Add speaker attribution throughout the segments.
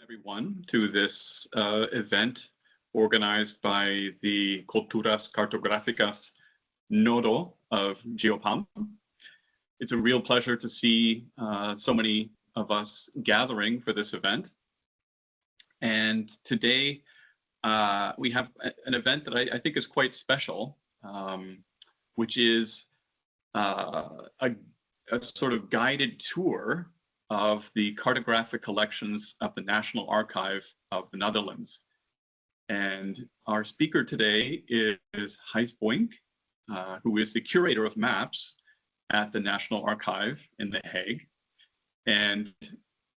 Speaker 1: everyone to this event organized by the Culturas Cartográficas Nodo of GeoPAM. It's a real pleasure to see so many of us gathering for this event. And today we have an event that I think is quite special, which is a sort of guided tour of the cartographic collections of the National Archive of the Netherlands. And our speaker today is Gijs Boink, who is the curator of maps at the National Archive in The Hague. And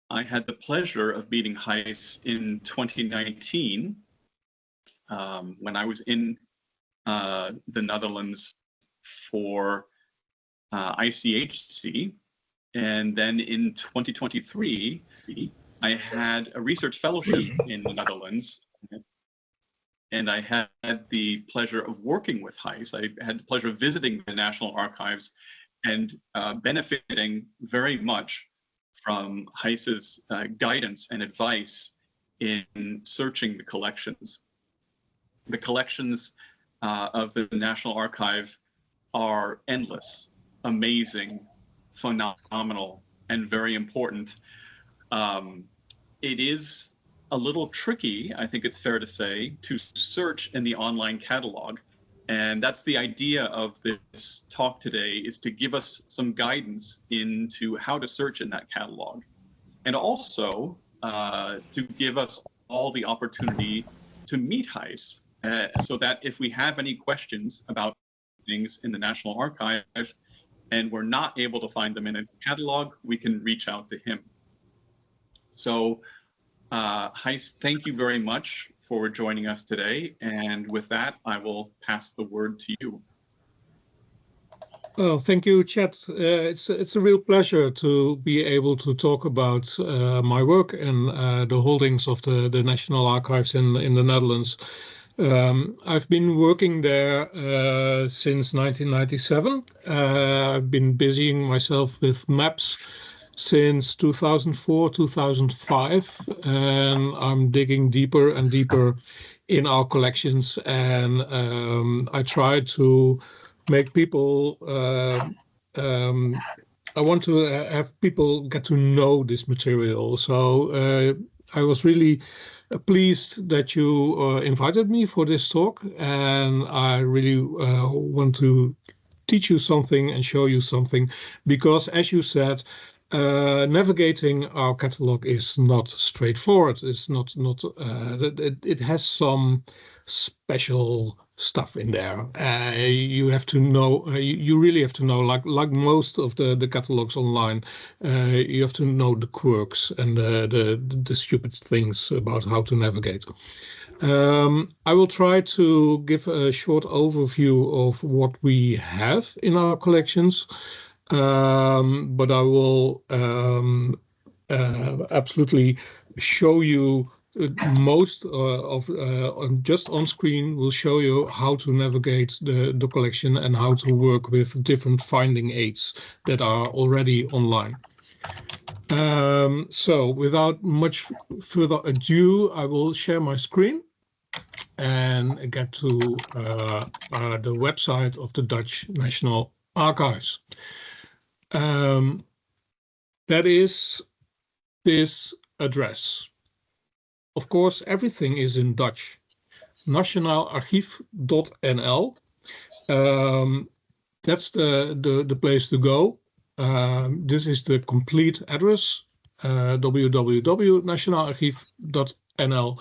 Speaker 1: I had the pleasure of meeting Gijs in 2019 when I was in the Netherlands for ICHC. And then in 2023, I had a research fellowship in the Netherlands. And I had the pleasure of working with Gijs. I had the pleasure of visiting the National Archives and benefiting very much from Gijs's guidance and advice in searching the collections. The collections of the National Archive are endless, amazing, phenomenal, and very important. It is a little tricky, I think it's fair to say, to search in the online catalog. And that's the idea of this talk today, is to give us some guidance into how to search in that catalog. And also to give us all the opportunity to meet Gijs, so that if we have any questions about things in the National Archive and we're not able to find them in a catalog, we can reach out to him. So Gijs, thank you very much for joining us today. And with that, I will pass the word to you.
Speaker 2: Well, thank you, Chet. It's a real pleasure to be able to talk about my work and the holdings of the National Archives in the Netherlands. I've been working there since 1997. I've been busying myself with maps since 2004, 2005, and I'm digging deeper and deeper in our collections, and I try to make people, I want to have people get to know this material. So I was really pleased that you invited me for this talk, and I really want to teach you something and show you something, because as you said, navigating our catalog is not straightforward. It's not it has some special stuff in there. You have to know, you really have to know, like most of the catalogs online, you have to know the quirks and the stupid things about how to navigate. I will try to give a short overview of what we have in our collections. But I will absolutely show you most of just on screen. Will show you how to navigate the collection and how to work with different finding aids that are already online. So without much further ado, I will share my screen and get to the website of the Dutch National Archives. That is this address. Of course, everything is in Dutch. nationaalarchief.nl. That's the place to go. This is the complete address, www.nationaalarchief.nl.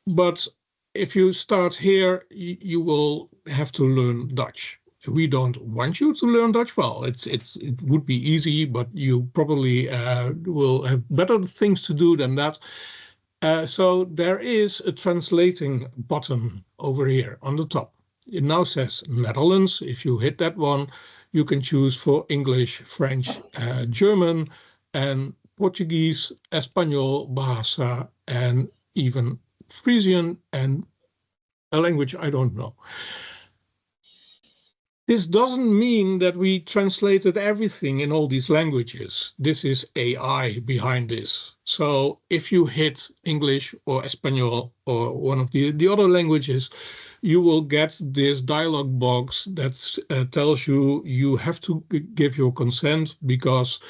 Speaker 2: But if you start here, you will have to learn Dutch. We don't want you to learn Dutch. Well, it would be easy, but you probably will have better things to do than that. So there is a translating button over here on the top. It now says Netherlands. If you hit that one, you can choose for English, French, German, and Portuguese, Espanol, Bahasa, and even Frisian, and a language I don't know. This doesn't mean that we translated everything in all these languages. This is AI behind this. So if you hit English or Espanol or one of the other languages, you will get this dialog box that tells you you have to give your consent because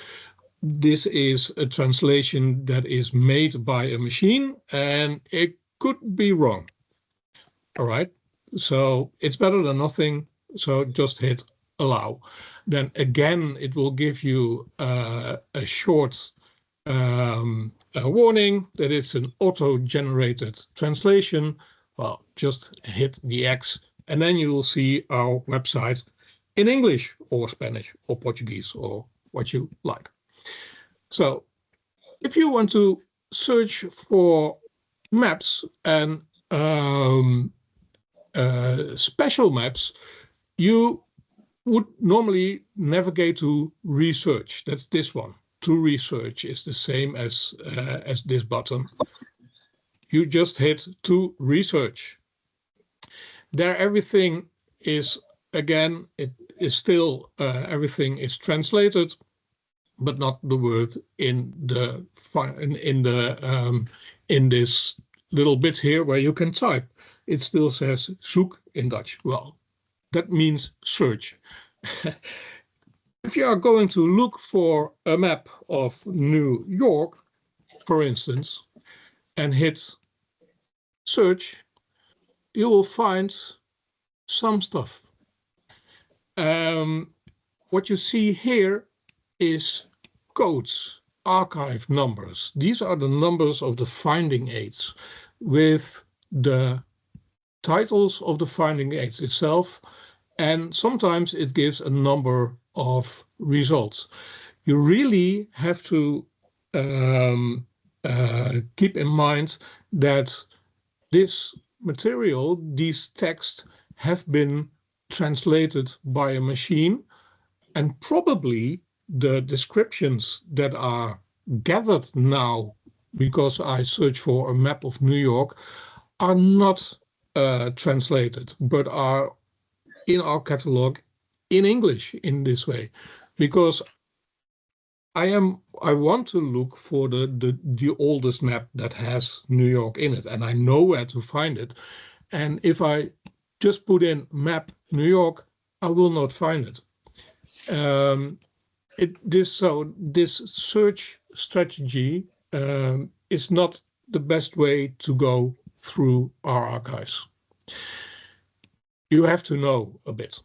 Speaker 2: this is a translation that is made by a machine and it could be wrong. All right, so it's better than nothing. So just hit allow. Then again, it will give you a short warning that it's an auto-generated translation. Well, just hit the X and then you will see our website in English or Spanish or Portuguese or what you like. So if you want to search for maps and special maps, you would normally navigate to research. That's this one. To research is the same as this button. You just hit to research. There everything is, again, it is still, everything is translated, but not the word in this little bit here where you can type. It still says zoek in Dutch. Well, that means search. If you are going to look for a map of New York, for instance, and hit search, you will find some stuff. What you see here is codes, archive numbers. These are the numbers of the finding aids with the titles of the finding aids itself, and sometimes it gives a number of results. You really have to keep in mind that this material, these texts, have been translated by a machine, and probably the descriptions that are gathered now because I search for a map of New York are not translated, but are in our catalog in English in this way, because I want to look for the oldest map that has New York in it, and I know where to find it. And if I just put in map New York, I will not find it. This search strategy is not the best way to go through our archives. You have to know a bit.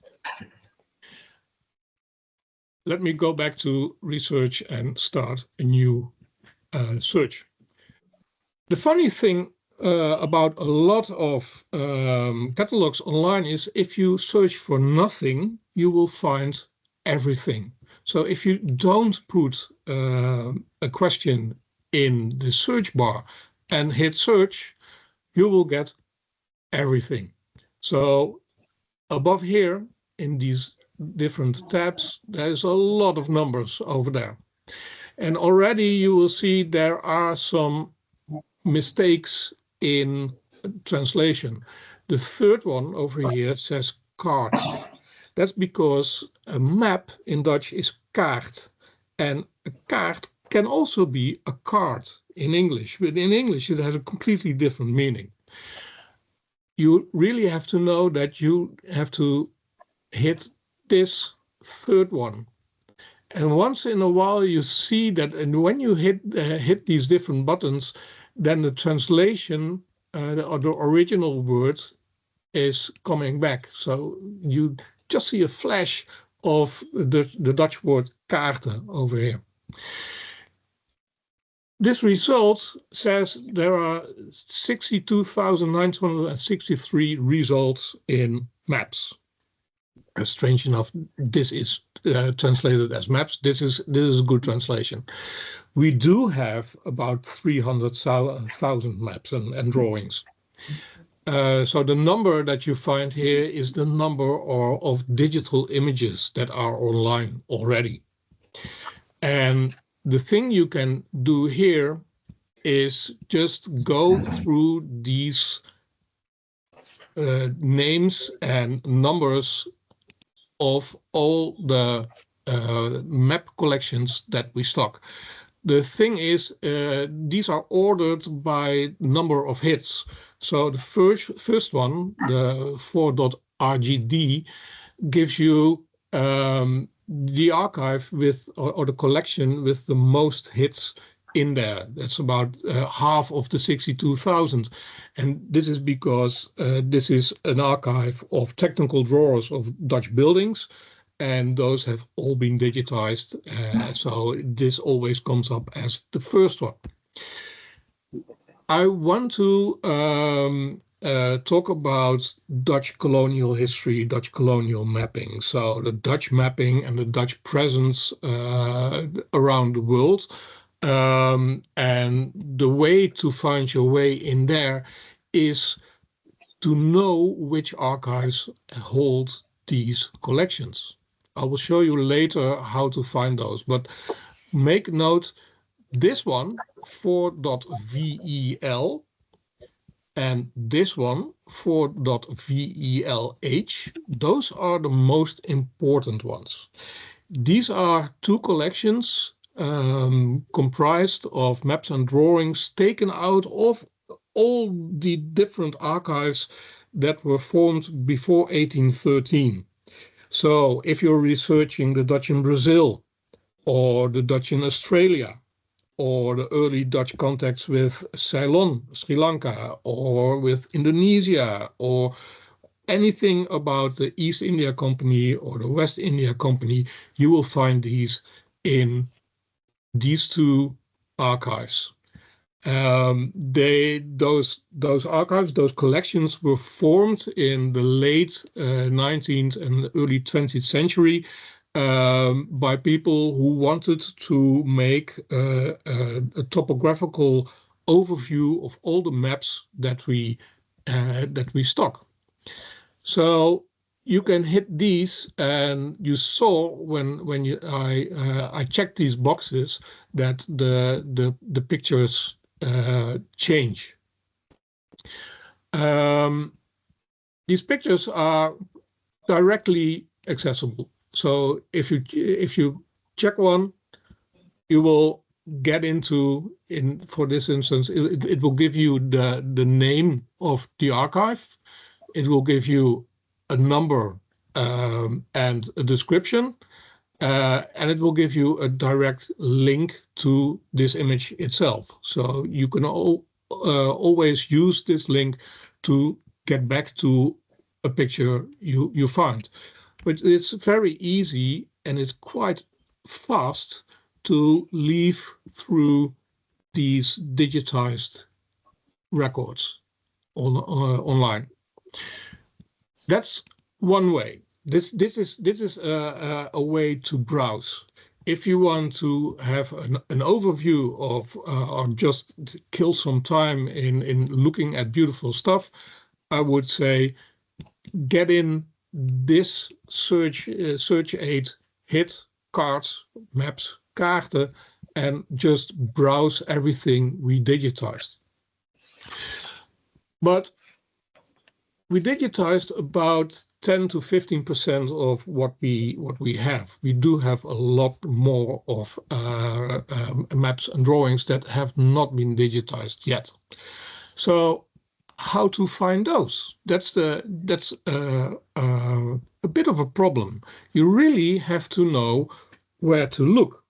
Speaker 2: Let me go back to research and start a new search. The funny thing about a lot of catalogs online is if you search for nothing, you will find everything. So if you don't put a question in the search bar and hit search, you will get everything. So above here in these different tabs, there's a lot of numbers over there. And already you will see there are some mistakes in translation. The third one over here says kaart. That's because a map in Dutch is kaart, and a kaart can also be a card in English, but in English it has a completely different meaning. You really have to know that you have to hit this third one. And once in a while you see that, and when you hit these different buttons, then the translation or the original word is coming back. So you just see a flash of the Dutch word kaarten over here. This result says there are 62,963 results in maps. Strange enough, this is translated as maps. This is a good translation. We do have about 300,000 maps and drawings. So the number that you find here is the number of digital images that are online already. And the thing you can do here is just go through these names and numbers of all the map collections that we stock. The thing is, these are ordered by number of hits. So the first one, the 4.rgd, gives you the archive with, or the collection with the most hits in there. That's about half of the 62,000. And this is because this is an archive of technical drawers of Dutch buildings, and those have all been digitized. So this always comes up as the first one. I want to talk about Dutch colonial history, Dutch colonial mapping. So the Dutch mapping and the Dutch presence around the world. And the way to find your way in there is to know which archives hold these collections. I will show you later how to find those, but make note, this one, 4.vel, and this one, 4.velh, those are the most important ones. These are two collections comprised of maps and drawings taken out of all the different archives that were formed before 1813. So if you're researching the Dutch in Brazil, or the Dutch in Australia, or the early Dutch contacts with Ceylon, Sri Lanka, or with Indonesia, or anything about the East India Company or the West India Company, you will find these in these two archives. Those archives, those collections were formed in the late 19th and early 20th century by people who wanted to make a topographical overview of all the maps that we stock. So you can hit these, and you saw when I checked these boxes that the pictures change. These pictures are directly accessible. So if you check one, you will get into, for this instance, it will give you the name of the archive. It will give you a number and a description, and it will give you a direct link to this image itself. So you can always use this link to get back to a picture you find. But it's very easy and it's quite fast to leaf through these digitized records online. That's one way. This is a way to browse. If you want to have an overview of or just kill some time in looking at beautiful stuff, I would say get in this search aid, hit cards, maps, kaarten, and just browse everything we digitized. But we digitized about 10 to 15% of what we have. We do have a lot more of maps and drawings that have not been digitized yet. So how to find those? That's a bit of a problem. You really have to know where to look.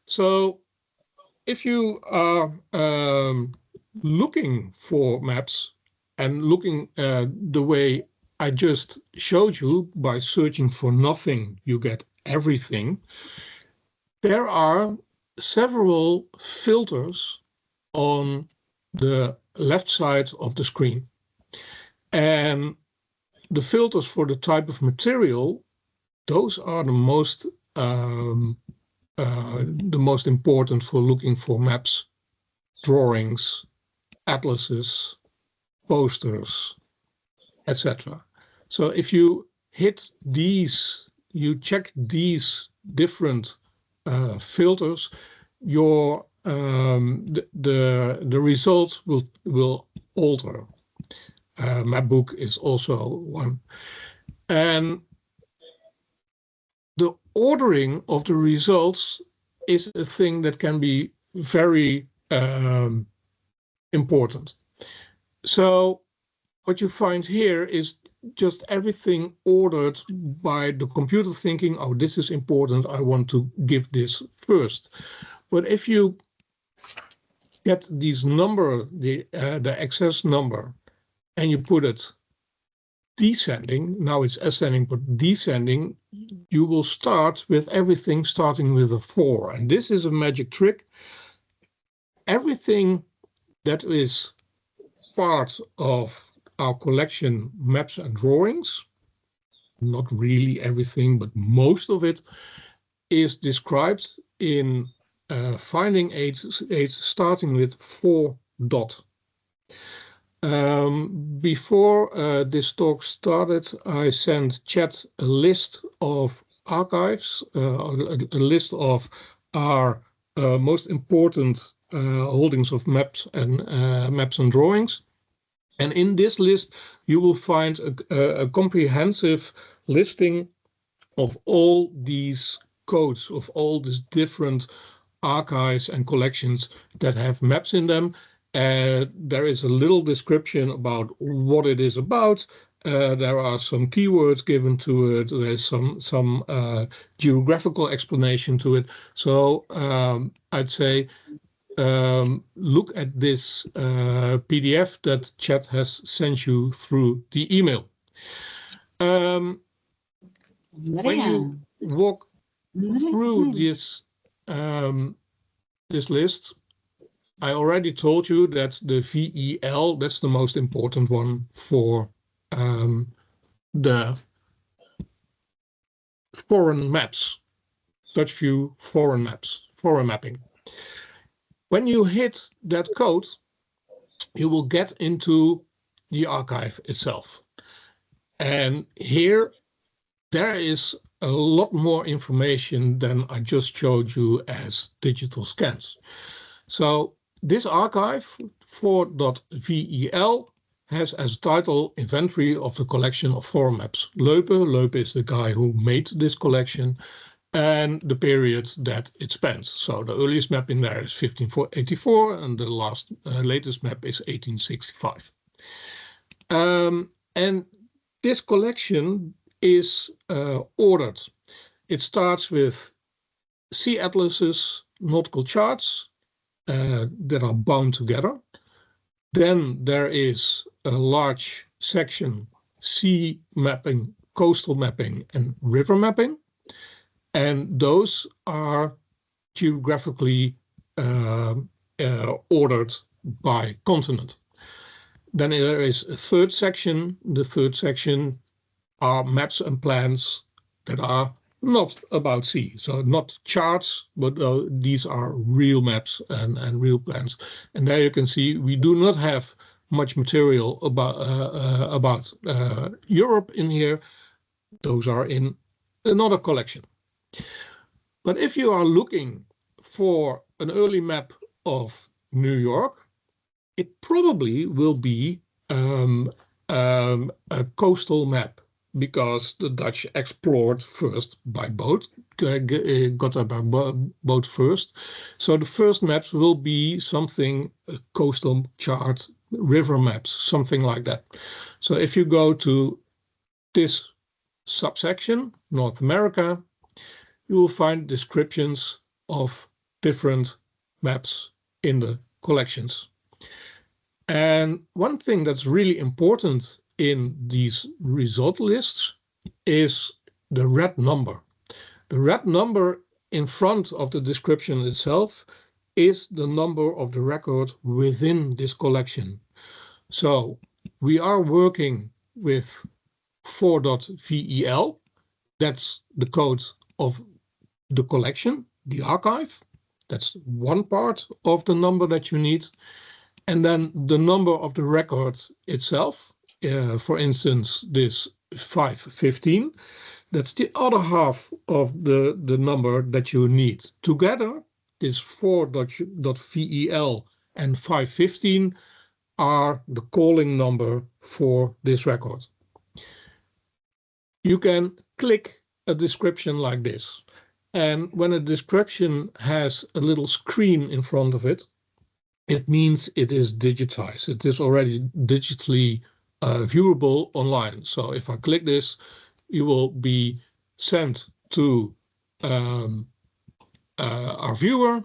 Speaker 2: So if you are looking for maps and looking the way I just showed you, by searching for nothing, you get everything. There are several filters on the left side of the screen. And the filters for the type of material, those are the most important for looking for maps, drawings, atlases, posters, etc. So if you hit these, you check these different filters, your the results will alter. Mapbook is also one, and the ordering of the results is a thing that can be very important. So what you find here is just everything ordered by the computer thinking, oh, this is important, I want to give this first. But if you get these number, the access number, and you put it descending, now it's ascending but descending, you will start with everything starting with a 4. And this is a magic trick. Everything that is part of our collection, maps and drawings, not really everything, but most of it, is described in finding aids starting with 4 dot. Before this talk started, I sent Chat a list of archives, a list of our most important holdings of maps and drawings. And in this list, you will find a comprehensive listing of all these codes, of all these different archives and collections that have maps in them. There is a little description about what it is about. There are some keywords given to it. There's some geographical explanation to it. So I'd say look at this PDF that Chat has sent you through the email. When you walk through this list, I already told you that the VEL, that's the most important one for the foreign maps, Dutch view foreign maps, foreign mapping. When you hit that code, you will get into the archive itself. And here, there is a lot more information than I just showed you as digital scans. So this archive, 4.vel, has as title Inventory of the Collection of Foreign Maps. Leupe is the guy who made this collection, and the period that it spans. So the earliest map in there is 1584, and the latest map is 1865. And this collection is ordered. It starts with sea atlases, nautical charts that are bound together. Then there is a large section, sea mapping, coastal mapping, and river mapping. And those are geographically ordered by continent. Then there is a third section. The third section are maps and plans that are not about sea. So not charts, but these are real maps and real plans. And there you can see we do not have much material about Europe in here. Those are in another collection. But if you are looking for an early map of New York, it probably will be a coastal map, because the Dutch explored first by boat, got there by boat first. So the first maps will be something, a coastal chart, river maps, something like that. So if you go to this subsection, North America, you will find descriptions of different maps in the collections. And one thing that's really important in these result lists is the red number. The red number in front of the description itself is the number of the record within this collection. So we are working with 4.vel. That's the code of the collection, the archive. That's one part of the number that you need. And then the number of the record itself, for instance, this 515, that's the other half of the number that you need. Together, this 4.vel and 515 are the calling number for this record. You can click a description like this. And when a description has a little screen in front of it, it means it is digitized. It is already digitally viewable online. So if I click this, you will be sent to our viewer,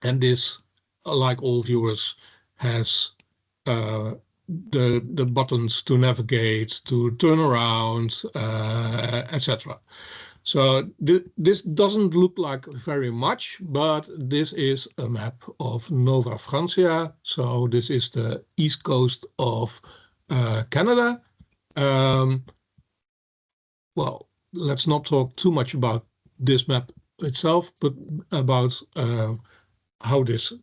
Speaker 2: and this, like all viewers, has the buttons to navigate, to turn around, etc. So this doesn't look like very much, but this is a map of Nova Francia. So this is the east coast of Canada. Well, let's not talk too much about this map itself, but about how this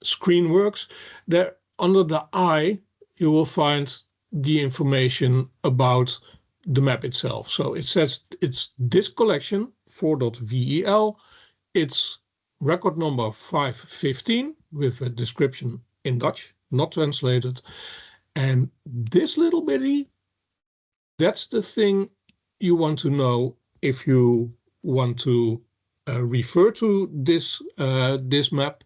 Speaker 2: screen works. There, under the eye, you will find the information about the map itself. So it says it's this collection 4.vel. It's record number 515 with a description in Dutch, not translated. And this little bitty, that's the thing you want to know if you want to refer to this map,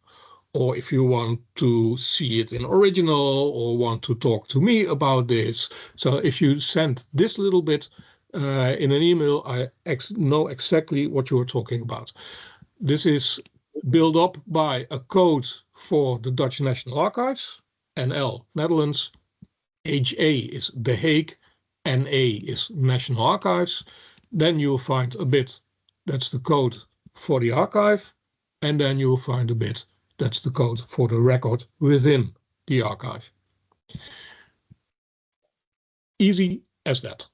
Speaker 2: or if you want to see it in original, or want to talk to me about this. So if you send this little bit in an email, I know exactly what you are talking about. This is built up by a code for the Dutch National Archives, NL, Netherlands, HA is The Hague, NA is National Archives. Then you'll find a bit, that's the code for the archive, and then you'll find a bit, that's the code for the record within the archive. Easy as that.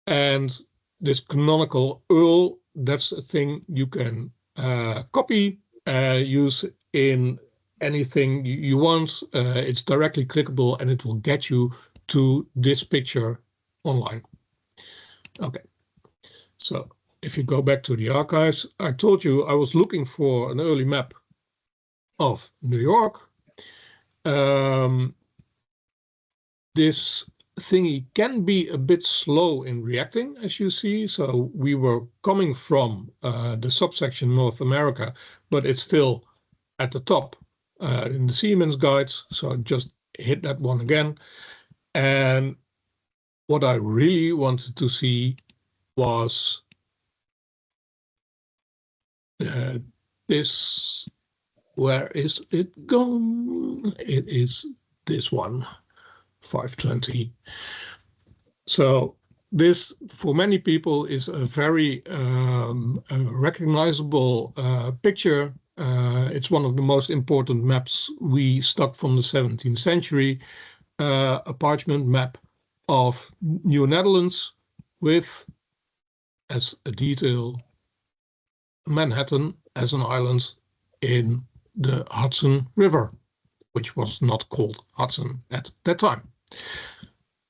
Speaker 2: And this canonical URL, that's a thing you can copy, use in anything you want. It's directly clickable, and it will get you to this picture online. Okay, so if you go back to the archives, I told you I was looking for an early map of New York. This thingy can be a bit slow in reacting, as you see. So we were coming from the subsection North America, but it's still at the top in the Siemens guides. So just hit that one again. And what I really wanted to see was this. Where is it gone? It is this one, 520. So this, for many people, is a very recognizable picture. It's one of the most important maps we stuck from the 17th century, a parchment map of New Netherlands with, as a detail, Manhattan as an island in the Hudson River, which was not called Hudson at that time.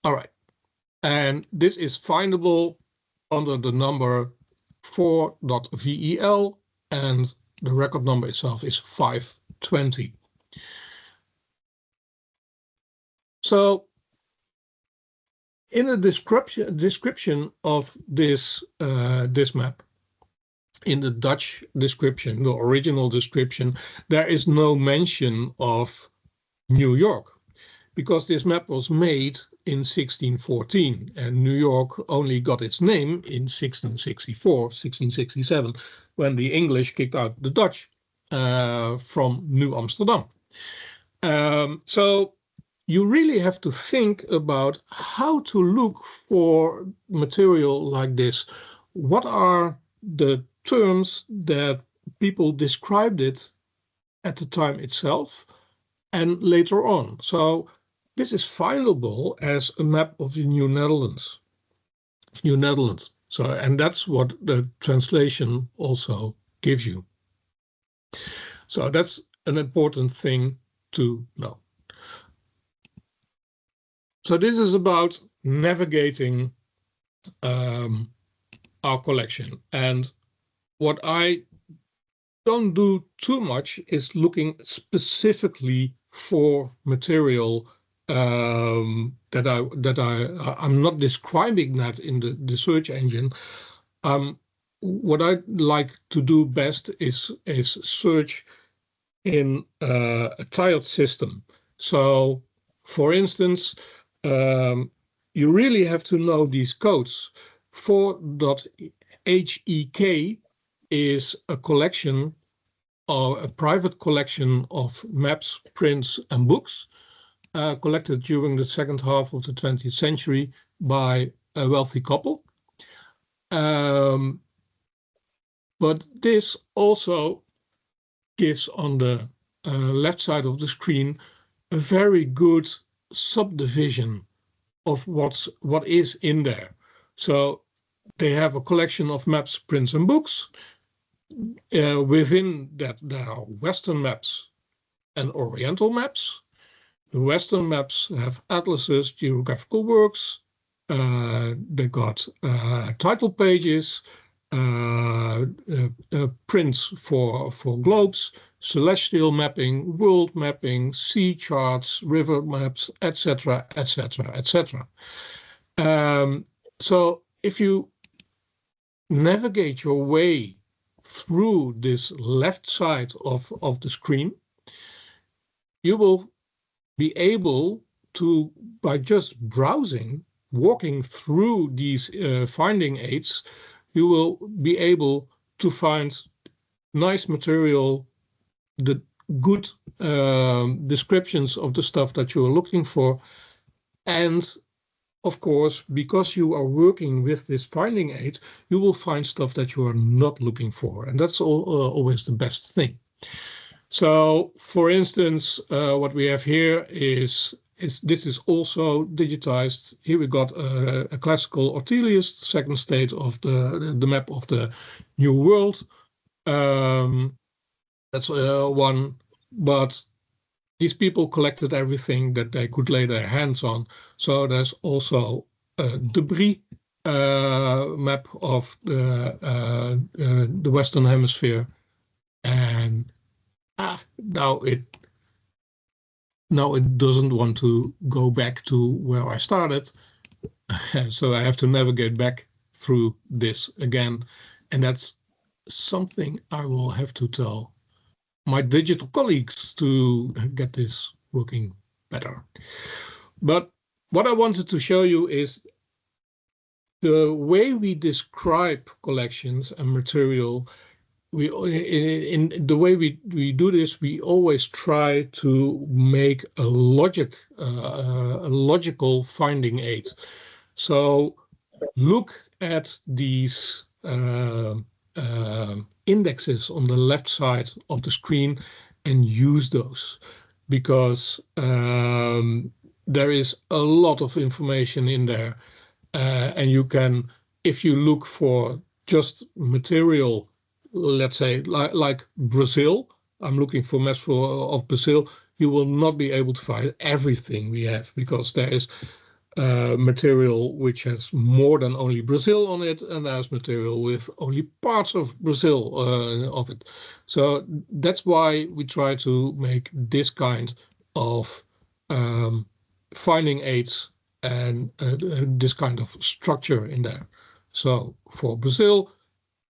Speaker 2: All right, and this is findable under the number 4.vel, and the record number itself is 520. So in a description of this map, in the Dutch description, the original description, there is no mention of New York, because this map was made in 1614, and New York only got its name in 1664, 1667, when the English kicked out the Dutch from New Amsterdam. So you really have to think about how to look for material like this. What are the terms that people described it at the time itself and later on? So this is findable as a map of the New Netherlands. So, and that's what the translation also gives you. So that's an important thing to know. So this is about navigating our collection, and what I don't do too much is looking specifically for material I'm not describing that in the search engine. I'm what I like to do best is search in a tiled system. So, for instance, you really have to know these codes. 4.HEK is a collection, or a private collection of maps, prints, and books collected during the second half of the 20th century by a wealthy couple. But this also gives on the left side of the screen a very good subdivision of what is in there. So they have a collection of maps, prints, and books. Within that, there are Western maps and Oriental maps. The Western maps have atlases, geographical works. They got title pages, prints for globes, celestial mapping, world mapping, sea charts, river maps, etc., etc., etc. So if you navigate your way through this left side of the screen, you will be able to, by just browsing, walking through these finding aids, you will be able to find nice material, the good descriptions of the stuff that you are looking for. And of course, because you are working with this finding aid, you will find stuff that you are not looking for. And that's always the best thing. So, for instance, what we have here is this is also digitized. Here we got a classical Ortelius, the second state of the map of the New World. That's one, but these people collected everything that they could lay their hands on. So there's also a debris map of the Western Hemisphere, and now it doesn't want to go back to where I started, so I have to navigate back through this again, and that's something I will have to tell my digital colleagues to get this working better. But what I wanted to show you is the way we describe collections and material. In the way we do this, we always try to make a logical finding aid. So look at these indexes on the left side of the screen and use those, because there is a lot of information in there, and you can, if you look for just material, let's say like Brazil, I'm looking for maps of Brazil, you will not be able to find everything we have, because there is material which has more than only Brazil on it, and there's material with only parts of Brazil of it. So that's why we try to make this kind of finding aids and this kind of structure in there. So for Brazil,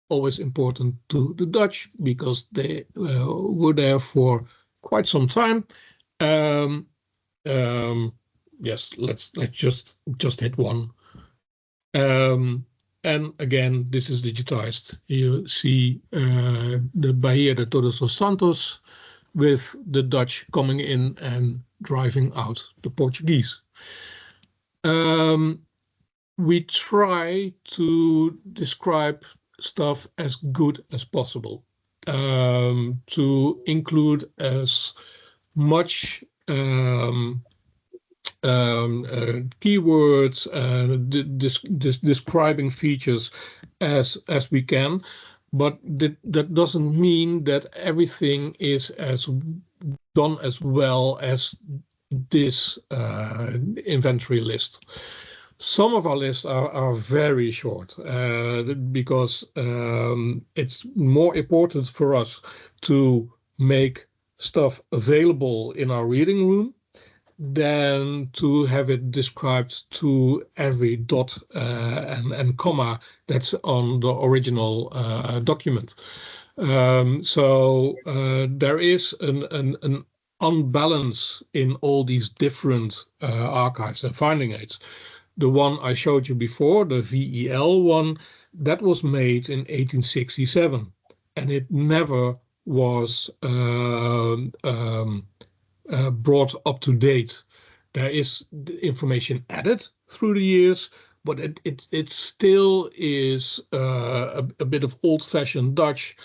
Speaker 2: always important to the Dutch, because they were there for quite some time. Yes, let's just hit one. And again, this is digitized. You see the Bahia de Todos os Santos with the Dutch coming in and driving out the Portuguese. We try to describe stuff as good as possible, to include as much keywords, describing features as we can, but that doesn't mean that everything is as done as well as this inventory list. Some of our lists are very short because it's more important for us to make stuff available in our reading room than to have it described to every dot and comma that's on the original document. So there is an unbalance in all these different archives and finding aids. The one I showed you before, the VEL one, that was made in 1867, and it never was brought up to date. There is information added through the years, but it still is a bit of old-fashioned Dutch,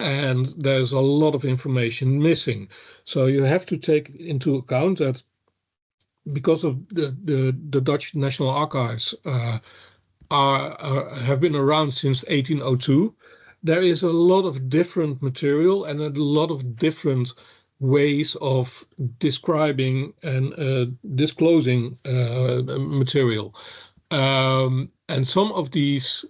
Speaker 2: and there's a lot of information missing. So you have to take into account that because of the Dutch National Archives have been around since 1802, there is a lot of different material and a lot of different ways of describing and disclosing material. And some of these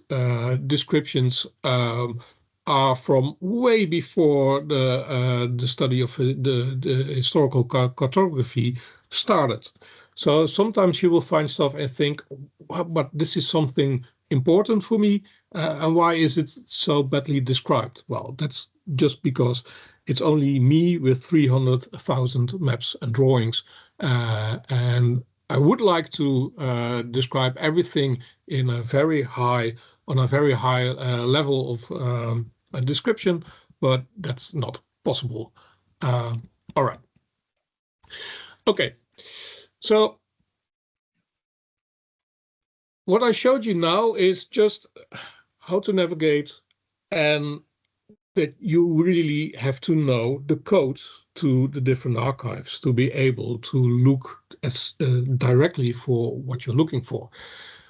Speaker 2: descriptions are from way before the study of the historical cartography started. So sometimes you will find stuff and think, but this is something important for me, and why is it so badly described? Well, that's just because it's only me with 300,000 maps and drawings, and I would like to describe everything in a very high level of a description, but that's not possible. All right. Okay. So what I showed you now is just how to navigate, and that you really have to know the codes to the different archives to be able to look as directly for what you're looking for.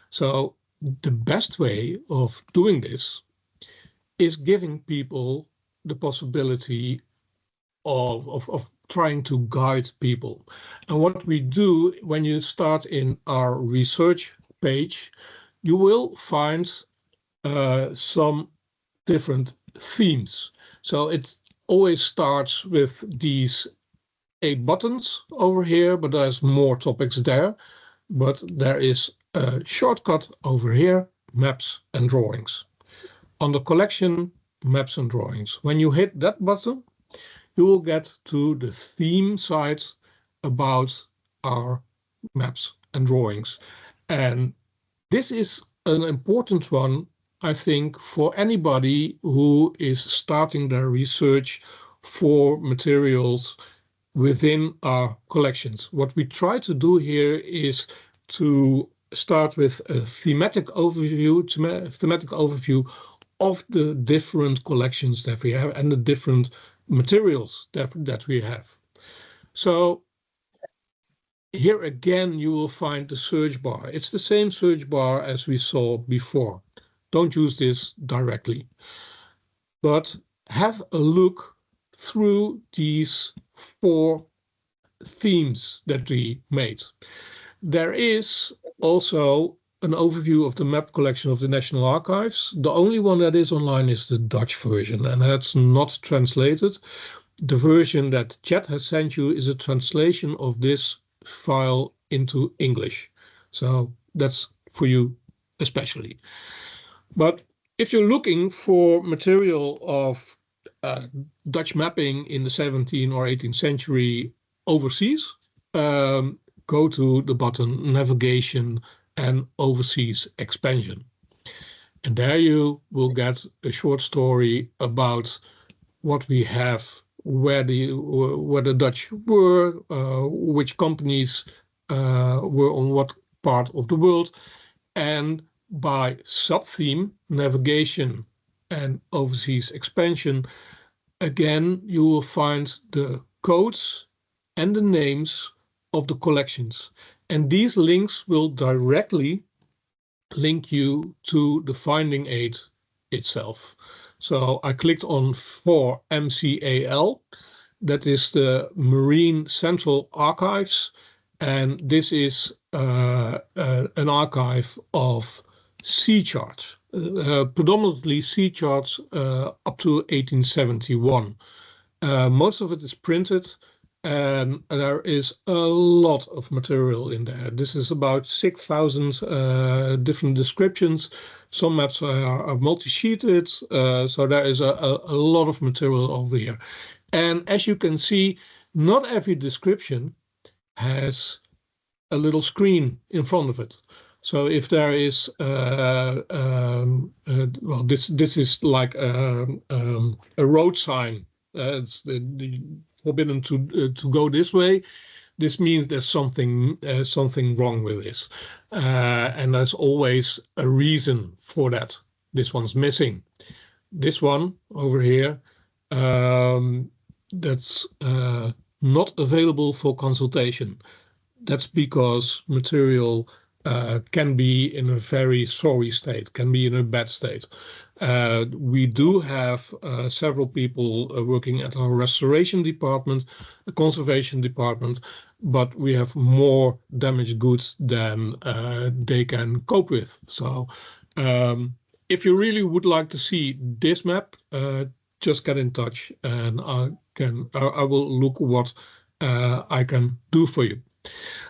Speaker 2: So the best way of doing this is giving people the possibility of trying to guide people. And what we do when you start in our research page, you will find some different themes. So it always starts with these 8 buttons over here, but there's more topics there. But there is a shortcut over here, maps and drawings. On the collection, maps and drawings. When you hit that button, you will get to the theme side about our maps and drawings. And this is an important one, I think, for anybody who is starting their research for materials within our collections. What we try to do here is to start with a thematic overview of the different collections that we have and the different materials that we have. So here again, you will find the search bar. It's the same search bar as we saw before. Don't use this directly, but have a look through these 4 themes that we made. There is also an overview of the map collection of the National Archives. The only one that is online is the Dutch version, and that's not translated. The version that Chat has sent you is a translation of this file into English. So that's for you especially. But if you're looking for material of Dutch mapping in the 17th or 18th century overseas, go to the button Navigation and Overseas Expansion. And there you will get a short story about what we have, where the Dutch were, which companies were on what part of the world, and by sub-theme, Navigation and Overseas Expansion, again you will find the codes and the names of the collections. And these links will directly link you to the finding aid itself. So I clicked on for MCAL, that is the Marine Central Archives, and this is an archive of sea charts, predominantly sea charts up to 1871. Most of it is printed, and there is a lot of material in there. This is about 6,000 different descriptions. Some maps are multi-sheeted, so there is a lot of material over here. And as you can see, not every description has a little screen in front of it. So if there is, well, this is like a road sign. It's the forbidden to go this way. This means there's something wrong with this, and there's always a reason for that. This one's missing. This one over here, that's not available for consultation. That's because material can be in a very sorry state, can be in a bad state. We do have several people working at our restoration department, the conservation department, but we have more damaged goods than they can cope with. So if you really would like to see this map, just get in touch and I will look what I can do for you.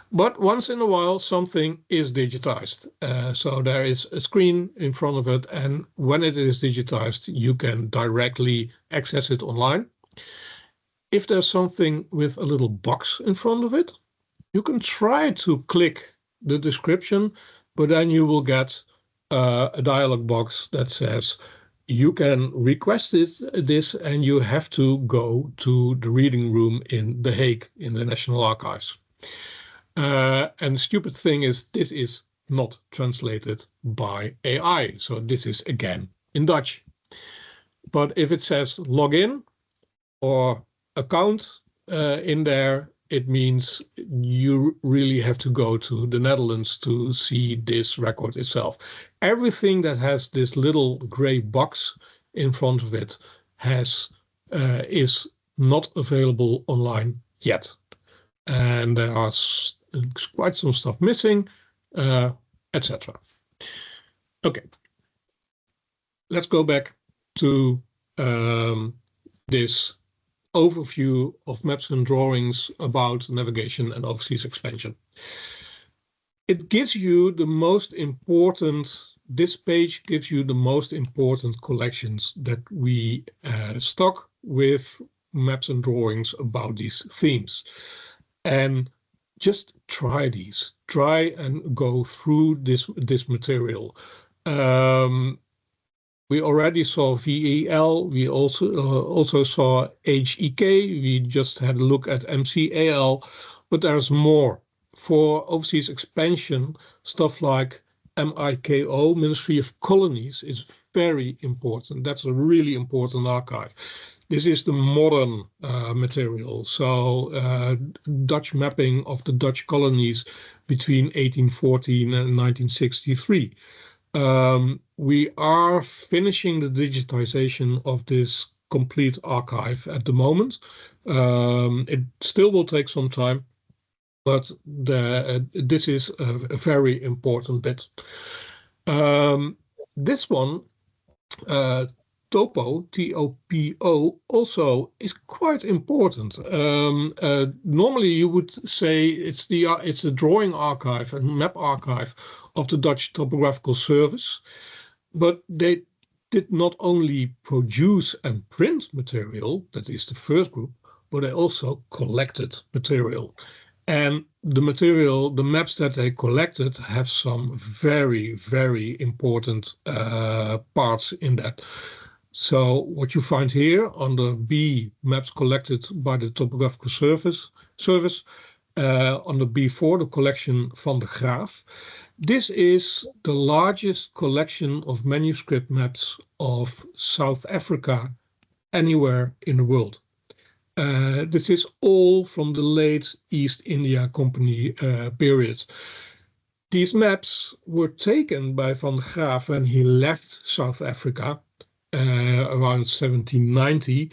Speaker 2: But once in a while, something is digitized. So there is a screen in front of it, and when it is digitized, you can directly access it online. If there's something with a little box in front of it, you can try to click the description, but then you will get a dialog box that says you can request this, and you have to go to the reading room in The Hague in the National Archives. And the stupid thing is, this is not translated by AI. So this is again in Dutch. But if it says login or account in there, it means you really have to go to the Netherlands to see this record itself. Everything that has this little gray box in front of it is not available online yet. And there are quite some stuff missing, etc. Okay, let's go back to this overview of maps and drawings about navigation and overseas expansion. It gives you the most important, this page gives you the most important collections that we stock with maps and drawings about these themes. And just try these. Try and go through this material. We already saw VEL. We also saw HEK. We just had a look at MCAL, but there's more. For overseas expansion, stuff like MIKO, Ministry of Colonies, is very important. That's a really important archive. This is the modern material, so Dutch mapping of the Dutch colonies between 1814 and 1963. We are finishing the digitization of this complete archive at the moment. It still will take some time, but this is a very important bit. This one, Topo, T-O-P-O, also is quite important. Normally you would say it's a drawing archive and map archive of the Dutch Topographical Service, but they did not only produce and print material, that is the first group, but they also collected material. And the material, the maps that they collected have some very, very important parts in that. So what you find here under B, maps collected by the Topographical Service, under B4, the collection van de Graaf. This is the largest collection of manuscript maps of South Africa anywhere in the world. This is all from the late East India Company period. These maps were taken by Van der Graaf when he left South Africa around 1790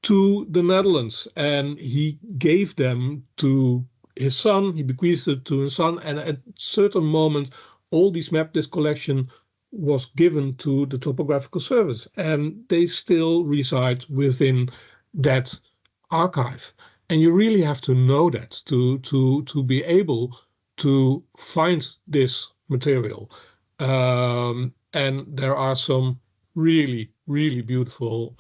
Speaker 2: to the Netherlands, and he gave them to his son. He bequeathed it to his son, and at a certain moment all these maps, this collection was given to the Topographical Service, and they still reside within that archive. And you really have to know that to be able to find this material. And there are some really, really beautiful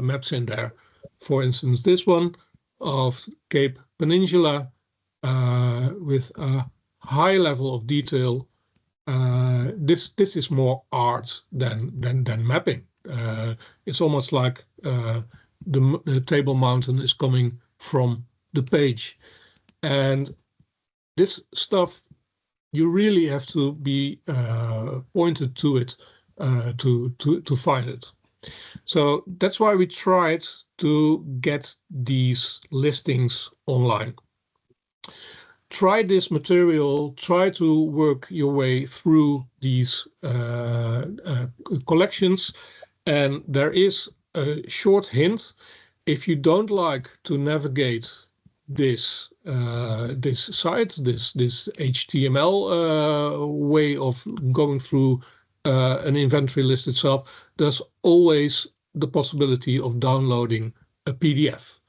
Speaker 2: maps in there. For instance, this one of Cape Peninsula with a high level of detail. This is more art than mapping. It's almost like the Table Mountain is coming from the page, and this stuff you really have to be pointed to it to find it. So that's why we tried to get these listings online. Try this material, try to work your way through these collections, and there is a short hint. If you don't like to navigate this site, this HTML way of going through an inventory list itself, there's always the possibility of downloading a PDF.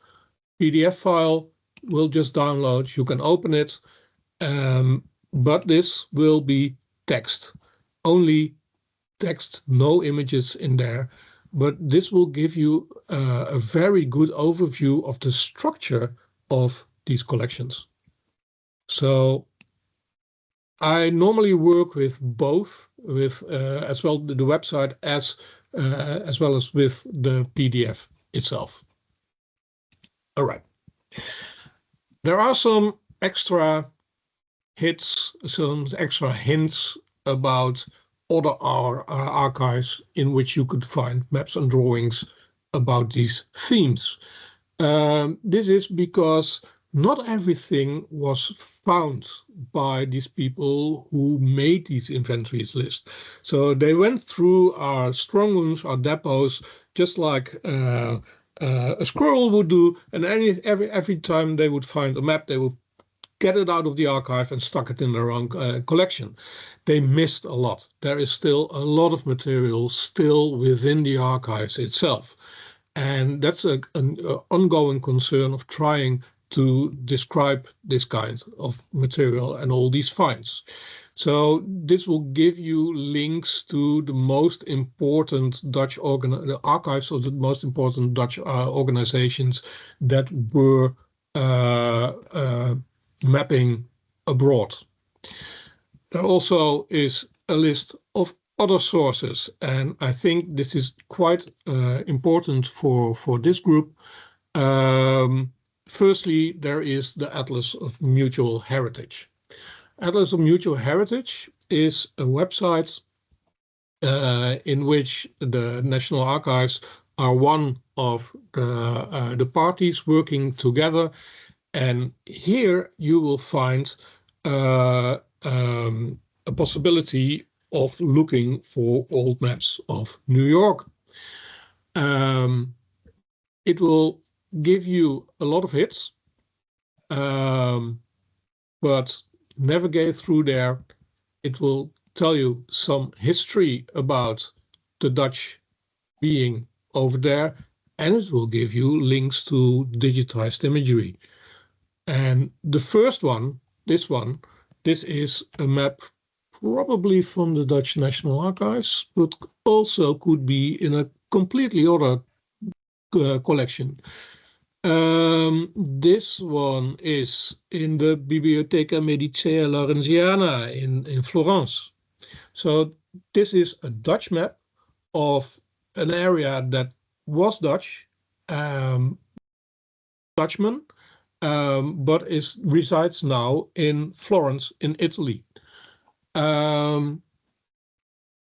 Speaker 2: PDF file will just download. You can open it, but this will be text, only text, no images in there. But this will give you a very good overview of the structure of these collections. So I normally work with both, with as well the website as well as with the PDF itself. All right. There are some extra hits, some extra hints about other archives in which you could find maps and drawings about these themes. This is because not everything was found by these people who made these inventories lists. So they went through our strong rooms, our depots, just like a squirrel would do, and every time they would find a map, they would get it out of the archive and stuck it in their own collection. They missed a lot. There is still a lot of material still within the archives itself. And that's an ongoing concern of trying to describe this kind of material and all these finds. So this will give you links to the most important Dutch the archives of the most important Dutch organizations that were mapping abroad. There also is a list of other sources, and I think this is quite important for this group. Firstly, there is the Atlas of Mutual Heritage. Atlas of Mutual Heritage is a website in which the National Archives are one of the parties working together. And here you will find a possibility of looking for old maps of New York. It will give you a lot of hits, but navigate through there. It will tell you some history about the Dutch being over there, and it will give you links to digitized imagery. And the first one, this is a map probably from the Dutch National Archives, but also could be in a completely other collection. This one is in the Biblioteca Medicea Laurentiana in Florence. So this is a Dutch map of an area that was Dutch, Dutchman, but resides now in Florence in Italy.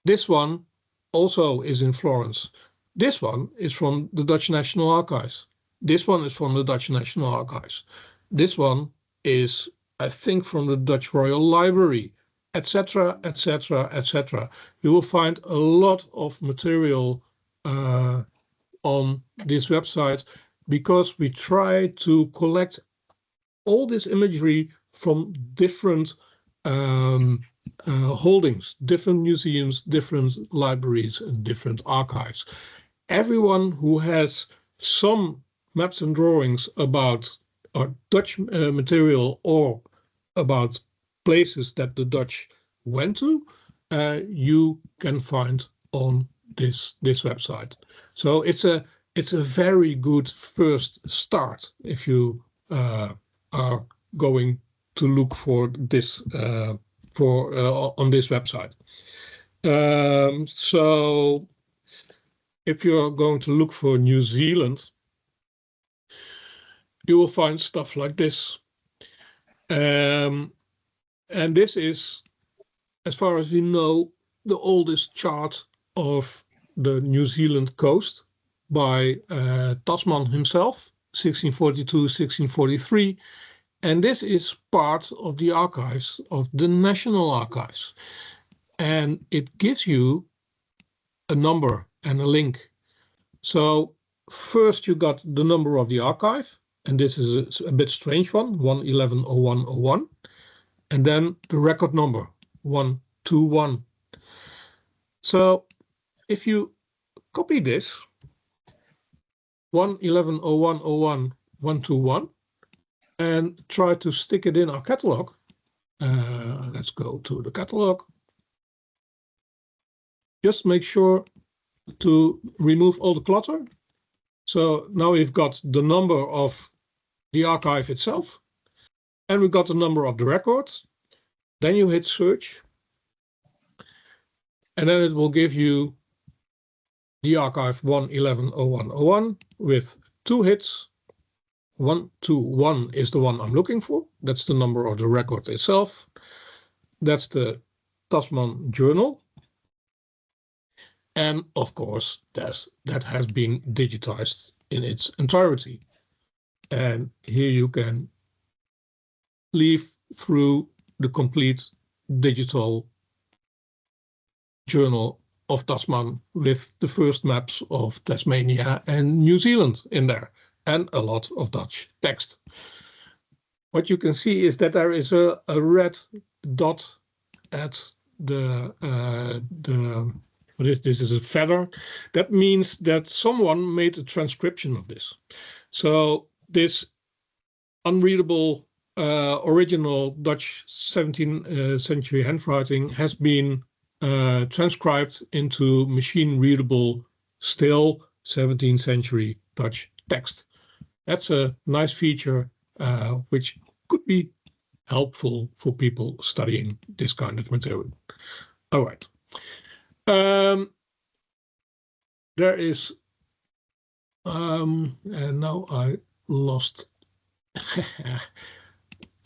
Speaker 2: This one also is in Florence. This one is from the Dutch National Archives. This one is from the Dutch National Archives. This one is, I think, from the Dutch Royal Library, etc., etc., etc. You will find a lot of material on this website because we try to collect all this imagery from different holdings, different museums, different libraries, and different archives. Everyone who has some maps and drawings about or Dutch material or about places that the Dutch went to, you can find on this website. So it's a very good first start if you are going to look for this on this website. So if you're going to look for New Zealand, you will find stuff like this. And this is, as far as we know, the oldest chart of the New Zealand coast by Tasman himself, 1642, 1643. And this is part of the archives of the National Archives. And it gives you a number and a link. So first you got the number of the archive, and this is a bit strange one, 1110101, and then the record number, 121. So if you copy this, 1110101 121, and try to stick it in our catalog, let's go to the catalog. Just make sure to remove all the clutter. So now we've got the number of the archive itself, and we've got the number of the records. Then you hit search, and then it will give you the archive 1110101 with 2 hits. 121 is the one I'm looking for. That's the number of the record itself. That's the Tasman Journal. And of course, that has been digitized in its entirety. And here you can leaf through the complete digital journal of Tasman with the first maps of Tasmania and New Zealand in there, and a lot of Dutch text. What you can see is that there is a red dot at this is a feather. That means that someone made a transcription of this. So this unreadable original Dutch 17th century handwriting has been transcribed into machine readable, still 17th century Dutch text. That's a nice feature which could be helpful for people studying this kind of material. All right. There is, and now I lost,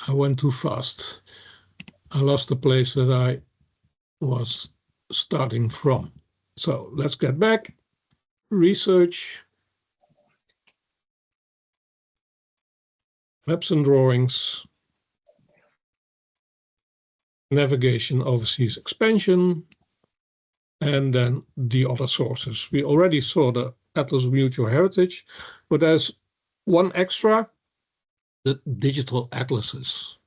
Speaker 2: I went too fast. I lost the place that I was starting from. So let's get back. Research, maps and drawings, navigation, overseas expansion, and then the other sources. We already saw the Atlas of Mutual Heritage, but there's one extra, the digital atlases.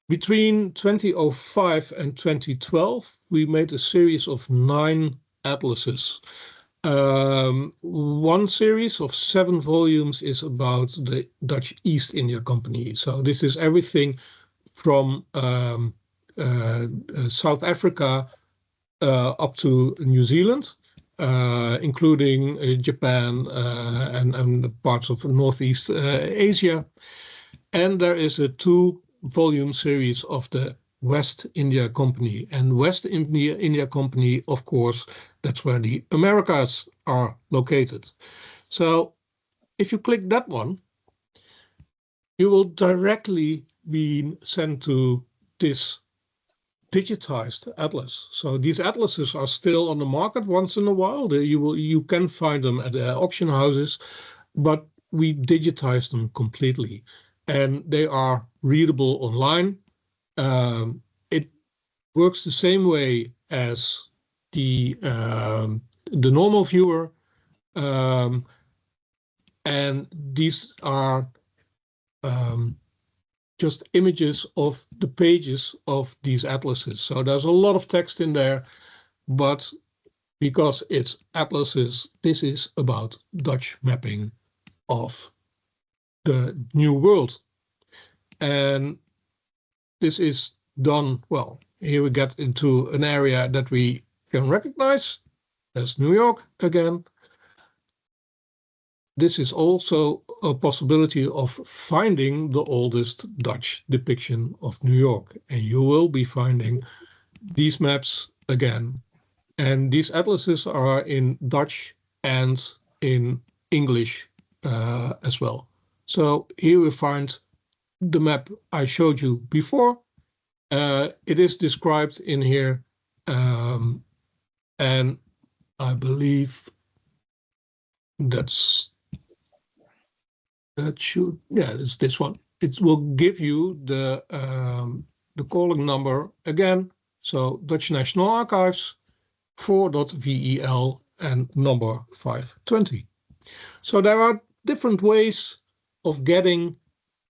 Speaker 2: Between 2005 and 2012, we made a series of 9 atlases. One series of 7 volumes is about the Dutch East India Company. So this is everything from South Africa up to New Zealand, including Japan and parts of Northeast Asia. And there is a 2-volume series of the West India Company. And West India Company, of course, that's where the Americas are located. So if you click that one, you will directly be sent to this digitized atlas. So these atlases are still on the market once in a while. You can find them at the auction houses, but we digitized them completely, and they are readable online. It works the same way as the normal viewer, and these are just images of the pages of these atlases. So there's a lot of text in there, but because it's atlases, this is about Dutch mapping of the New World. And this is done, well, here we get into an area that we can recognize. That's New York again. This is also a possibility of finding the oldest Dutch depiction of New York. And you will be finding these maps again. And these atlases are in Dutch and in English as well. So here we find the map I showed you before. It is described in here. And I believe it's this one. It will give you the calling number again. So Dutch National Archives 4.vel and number 520. So there are different ways of getting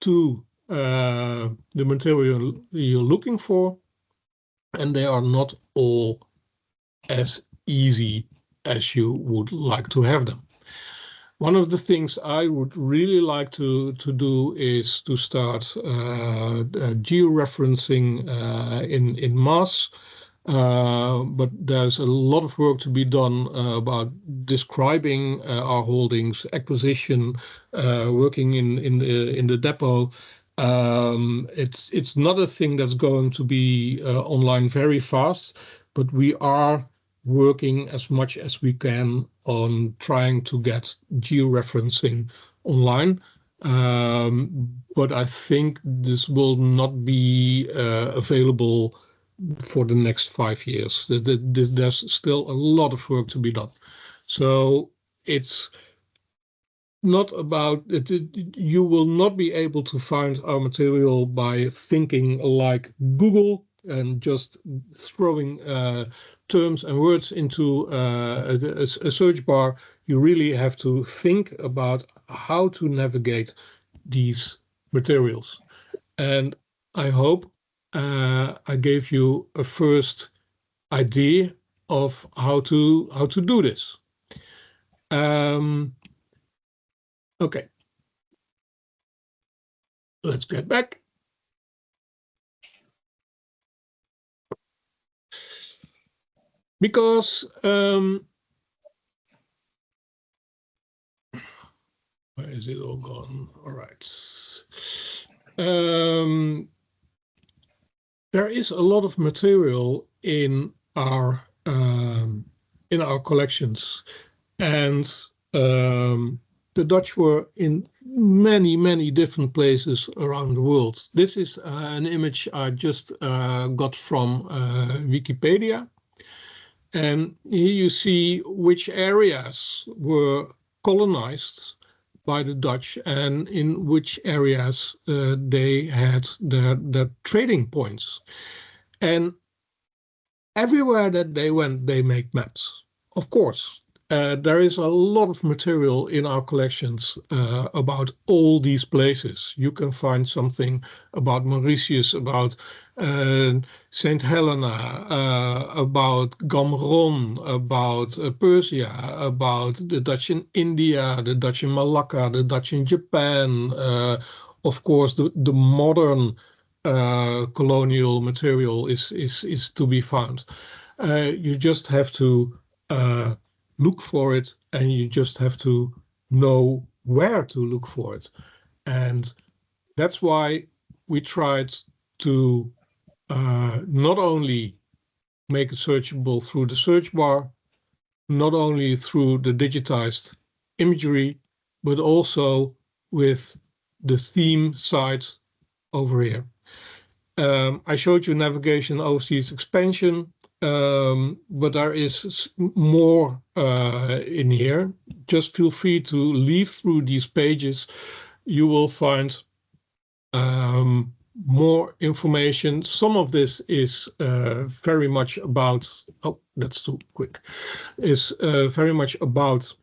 Speaker 2: to the material you're looking for, and they are not all as easy as you would like to have them. One of the things I would really like to do is to start georeferencing in mass, but there's a lot of work to be done about describing our holdings, acquisition, working in the depot. It's not a thing that's going to be online very fast, but we are working as much as we can on trying to get georeferencing online. But I think this will not be available for the next 5 years. There's still a lot of work to be done. So it's not about it. You will not be able to find our material by thinking like Google and just throwing terms and words into a search bar. You really have to think about how to navigate these materials. And I hope I gave you a first idea of how to do this. Okay, let's get back. Because where is it all gone? All right. There is a lot of material in our collections, and the Dutch were in many different places around the world. This is an image I just got from Wikipedia. And here you see which areas were colonized by the Dutch and in which areas they had their trading points. And everywhere that they went, they make maps. Of course, there is a lot of material in our collections about all these places. You can find something about Mauritius, about St. Helena, about Gamron, about Persia, about the Dutch in India, the Dutch in Malacca, the Dutch in Japan, of course the modern colonial material is to be found. You just have to look for it, and you just have to know where to look for it. And that's why we tried to not only make it searchable through the search bar, not only through the digitized imagery, but also with the theme site over here. I showed you navigation, overseas expansion, but there is more in here. Just feel free to leaf through these pages. You will find more information. Some of this is very much about, oh, that's too quick, is very much about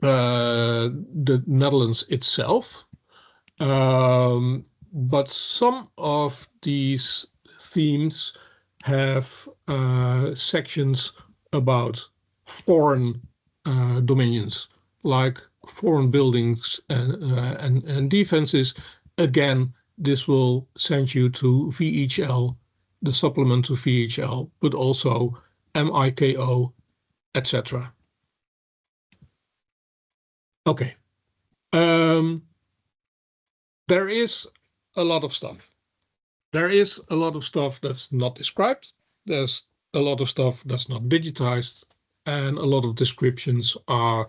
Speaker 2: the Netherlands itself. But some of these themes have sections about foreign dominions, like foreign buildings and defenses, again, this will send you to VHL, the supplement to VHL, but also MIKO, etc. Okay. There is a lot of stuff. There is a lot of stuff that's not described. There's a lot of stuff that's not digitized, and a lot of descriptions are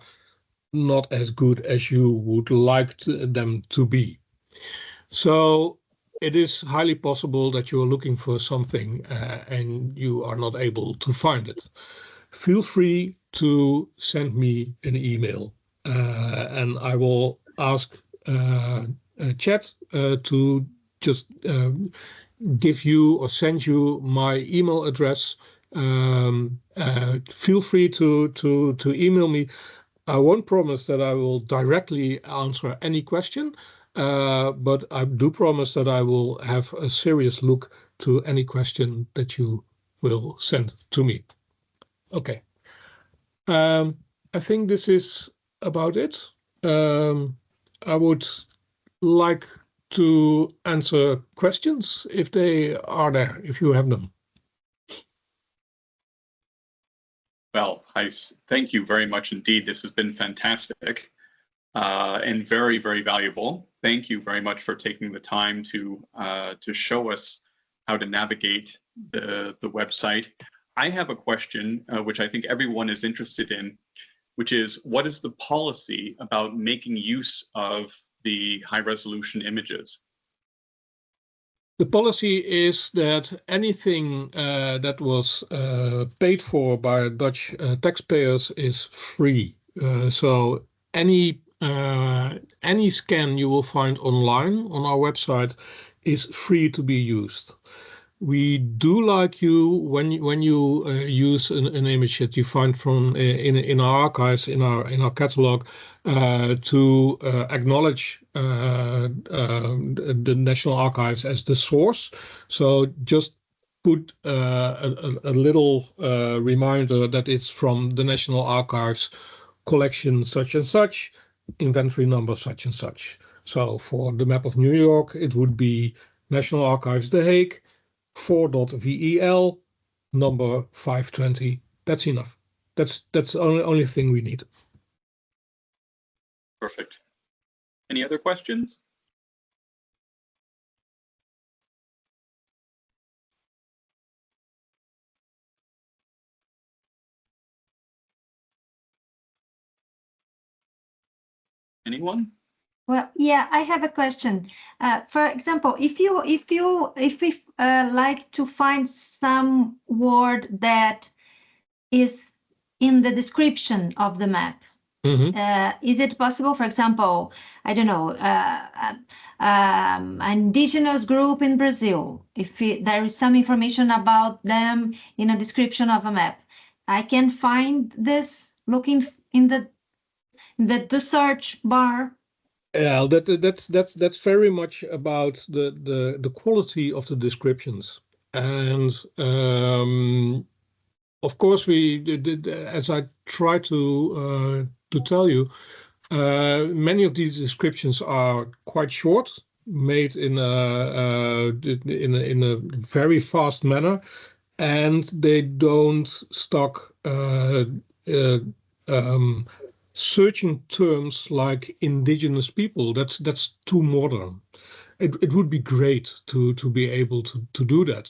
Speaker 2: not as good as you would like them to be. So it is highly possible that you're looking for something and you are not able to find it. Feel free to send me an email and I will ask chat to just give you or send you my email address. Feel free to email me. I won't promise that I will directly answer any question, but I do promise that I will have a serious look to any question that you will send to me. Okay. I think this is about it. I would like to answer questions if they are there, if you have them.
Speaker 1: Well, Gijs, thank you very much indeed. This has been fantastic and very, very valuable. Thank you very much for taking the time to show us how to navigate the website. I have a question which I think everyone is interested in, which is what is the policy about making use of the high-resolution images?
Speaker 2: The policy is that anything that was paid for by Dutch taxpayers is free. So any scan you will find online on our website is free to be used. We do like you when you use an image that you find from in our archives, in our catalog, to acknowledge the National Archives as the source. So just put a little reminder that it's from the National Archives collection such and such, inventory number such and such. So for the map of New York, it would be National Archives The Hague, 4.VEL, number 520. That's enough. That's the only thing we need.
Speaker 1: Perfect. Any other questions? Anyone?
Speaker 3: Well, yeah, I have a question. For example, if we like to find some word that is in the description of the map, is it possible, for example, I don't know, an indigenous group in Brazil, if there is some information about them in a description of a map, I can find this looking in the search bar?
Speaker 2: Yeah, that's very much about the quality of the descriptions, and of course as I try to tell you, many of these descriptions are quite short, made in a very fast manner, and they don't stock searching terms like indigenous people. That's too modern. It would be great to be able to do that,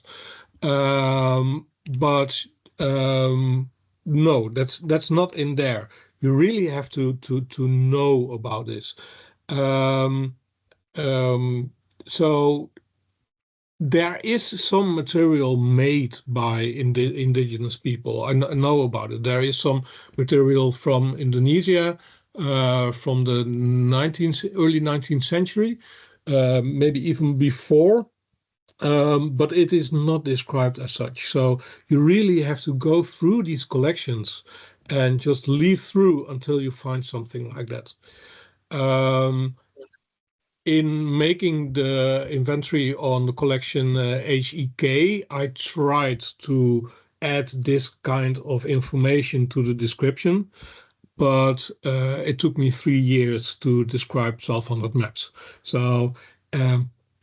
Speaker 2: but no, that's not in there. You really have to know about this. So there is some material made by indigenous people. I know about it. There is some material from Indonesia from the early 19th century, maybe even before, but it is not described as such. So you really have to go through these collections and just leaf through until you find something like that. In making the inventory on the collection HEK, I tried to add this kind of information to the description, but it took me 3 years to describe 1,200 maps. So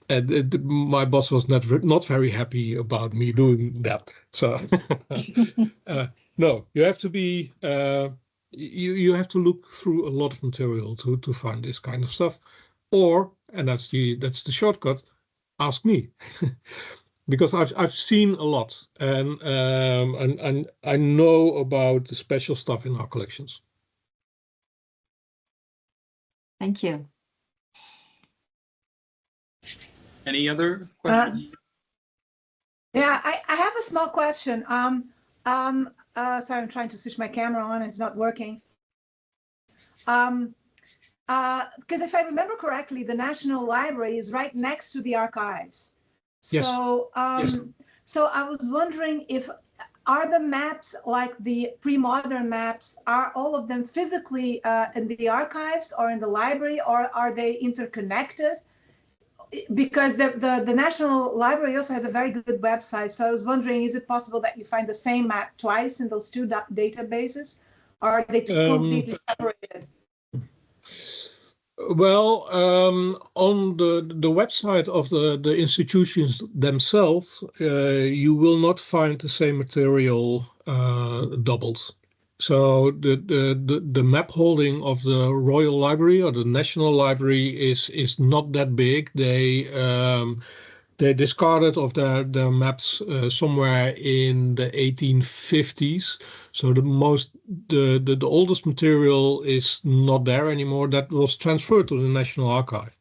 Speaker 2: my boss was not very happy about me doing that. So no, you have to be you have to look through a lot of material to find this kind of stuff, or, and that's the shortcut, ask me. Because I've seen a lot, and I know about the special stuff in our collections.
Speaker 3: Thank you.
Speaker 1: Any other questions?
Speaker 4: Yeah, I have a small question. Sorry, I'm trying to switch my camera on. It's not working. Because if I remember correctly, the National Library is right next to the archives.
Speaker 2: Yes.
Speaker 4: So,
Speaker 2: Yes.
Speaker 4: So I was wondering if are the maps, like the pre-modern maps, are all of them physically in the archives or in the library, or are they interconnected? Because the National Library also has a very good website. So I was wondering, is it possible that you find the same map twice in those two databases, or are they completely separated?
Speaker 2: Well, on the website of the institutions themselves, you will not find the same material doubled. So the map holding of the Royal Library or the National Library is not that big. They discarded of their maps somewhere in the 1850s. So the oldest material is not there anymore. That was transferred to the National Archive.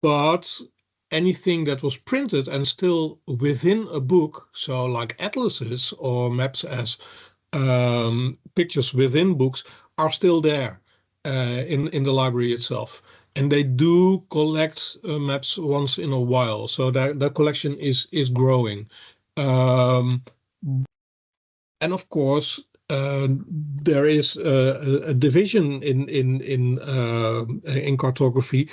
Speaker 2: But anything that was printed and still within a book, so like atlases or maps as pictures within books, are still there in the library itself. And they do collect maps once in a while, so that collection is growing. And of course, there is a division in cartography.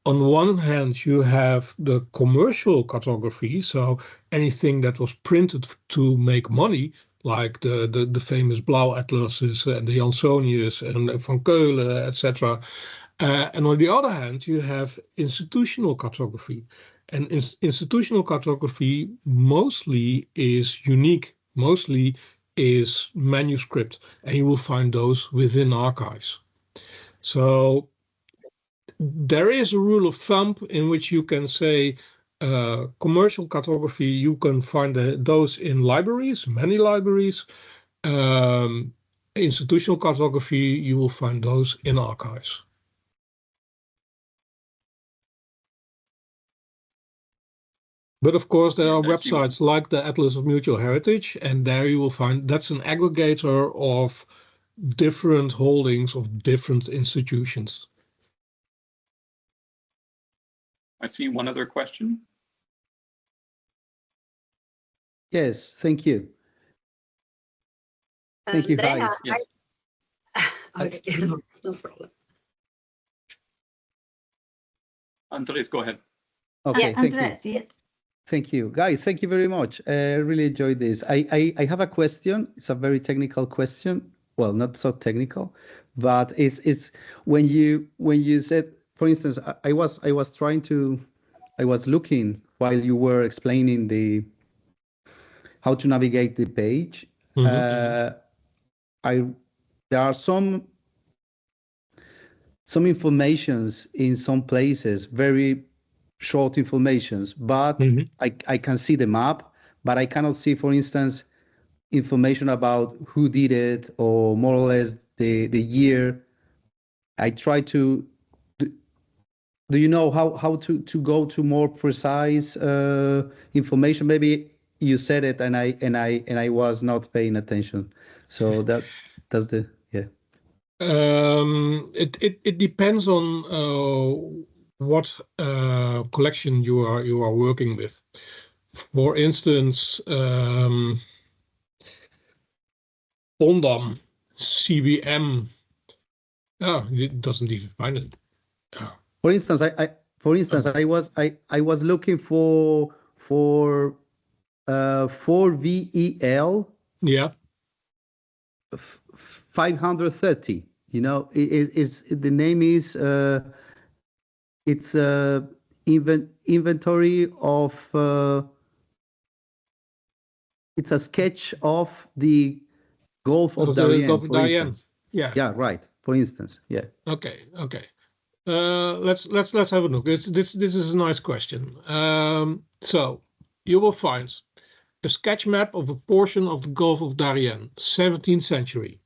Speaker 2: On one hand, you have the commercial cartography, so anything that was printed to make money, like the famous Blauw atlases and the Jansonius and Van Keulen, etc. And on the other hand, you have institutional cartography. And institutional cartography mostly is unique, mostly is manuscript, and you will find those within archives. So there is a rule of thumb in which you can say commercial cartography, you can find those in libraries, many libraries. Institutional cartography, you will find those in archives. But of course, there are websites like the Atlas of Mutual Heritage, and there you will find that's an aggregator of different holdings of different institutions.
Speaker 1: I see one other question.
Speaker 5: Yes, thank you. Thank you, Gijs.
Speaker 1: Yes.
Speaker 6: Okay, no problem.
Speaker 1: Andres, go ahead.
Speaker 5: Okay,
Speaker 3: Yeah,
Speaker 5: thank
Speaker 3: Andres,
Speaker 5: you.
Speaker 3: yes.
Speaker 5: Thank you, guys. Thank you very much. I really enjoyed this. I have a question. It's a very technical question. Well, not so technical, but it's when you said, for instance, I was looking while you were explaining how to navigate the page.
Speaker 2: Mm-hmm.
Speaker 5: There are some informations in some places, very short informations, but I can see the map, but I cannot see, for instance, information about who did it or more or less the year. I try to. Do you know how to go to more precise information? Maybe you said it and I was not paying attention. So that's the yeah.
Speaker 2: It depends on what collection you are working with. For instance, Pondam, CBM. Oh, it doesn't even find it. Oh.
Speaker 5: For instance, I was looking for VEL.
Speaker 2: Yeah.
Speaker 5: 530. You know, the name is it's inventory of. It's a sketch of the Gulf of Darien.
Speaker 2: Gulf of Darien. Yeah.
Speaker 5: Yeah. Right. For instance. Yeah.
Speaker 2: Okay. Okay. Let's have a look. This is a nice question. So you will find a sketch map of a portion of the Gulf of Darien, 17th century.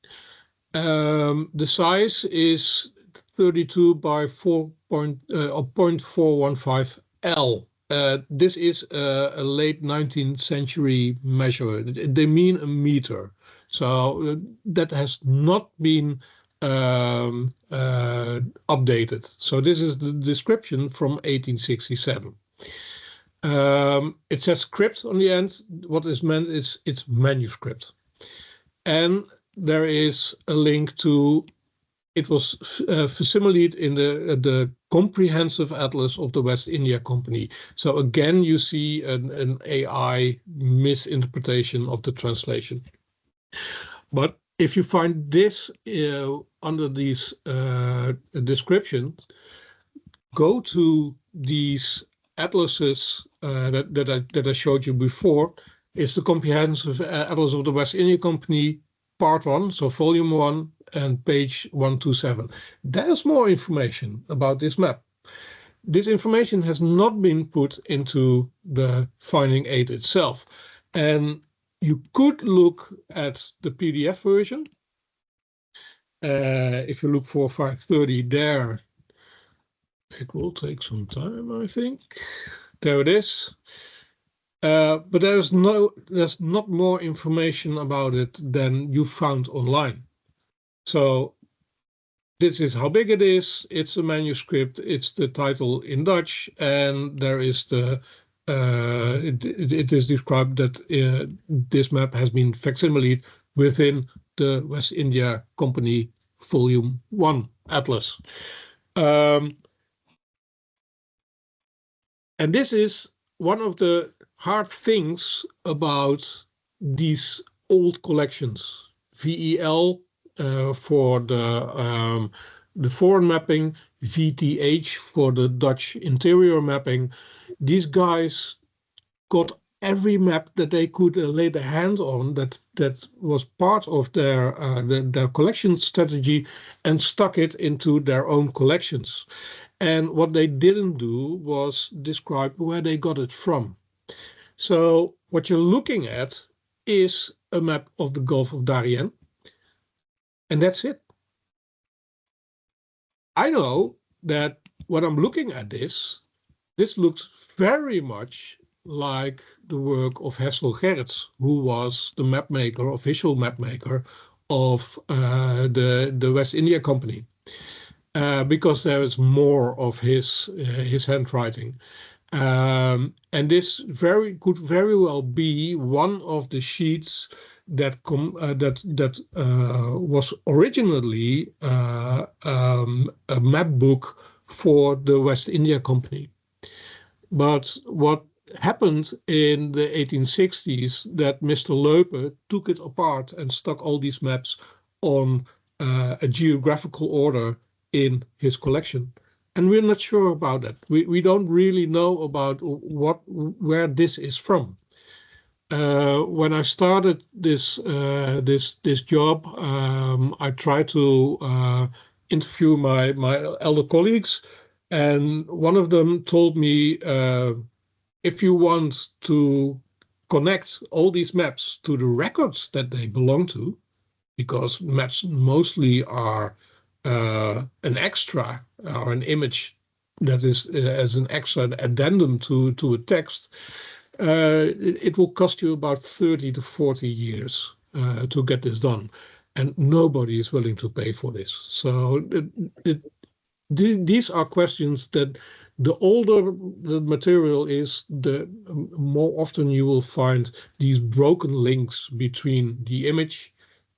Speaker 2: The size is 32 by 0.415 L. This is a late 19th century measure. They mean a meter. So that has not been updated. So this is the description from 1867. It says script on the end. What is meant is it's manuscript. And there is a link to, it was facsimiled in the comprehensive atlas of the West India Company. So again, you see an AI misinterpretation of the translation. But if you find this under these descriptions, go to these atlases that I showed you before. It's the Comprehensive Atlas of the West India Company, Part 1, so Volume 1, and page 127. There's more information about this map. This information has not been put into the finding aid itself. And you could look at the PDF version. If you look for 530 there, it will take some time, I think. There it is. But there's not more information about it than you found online. So this is how big it is. It's a manuscript. It's the title in Dutch, and there is the. It is described that this map has been facsimiled within the West India Company Volume 1 Atlas. And this is one of the hard things about these old collections. VEL for the foreign mapping, VTH for the Dutch interior mapping. These guys got every map that they could lay their hand on that was part of their collection strategy and stuck it into their own collections. And what they didn't do was describe where they got it from. So what you're looking at is a map of the Gulf of Darien, and that's it. I know that when I'm looking at this looks very much like the work of Hessel Gerrits, who was the map maker, official map maker of the West India Company, because there is more of his handwriting. And this could very well be one of the sheets that was originally a map book for the West India Company. But what happened in the 1860s that Mr. Leupe took it apart and stuck all these maps on a geographical order in his collection. And we're not sure about that. We don't really know about where this is from. When I started this job, I tried to interview my elder colleagues, and one of them told me, if you want to connect all these maps to the records that they belong to, because maps mostly are an extra or an image that is as an extra addendum to a text, it will cost you about 30 to 40 years to get this done. And nobody is willing to pay for this. So these are questions that the older the material is, the more often you will find these broken links between the image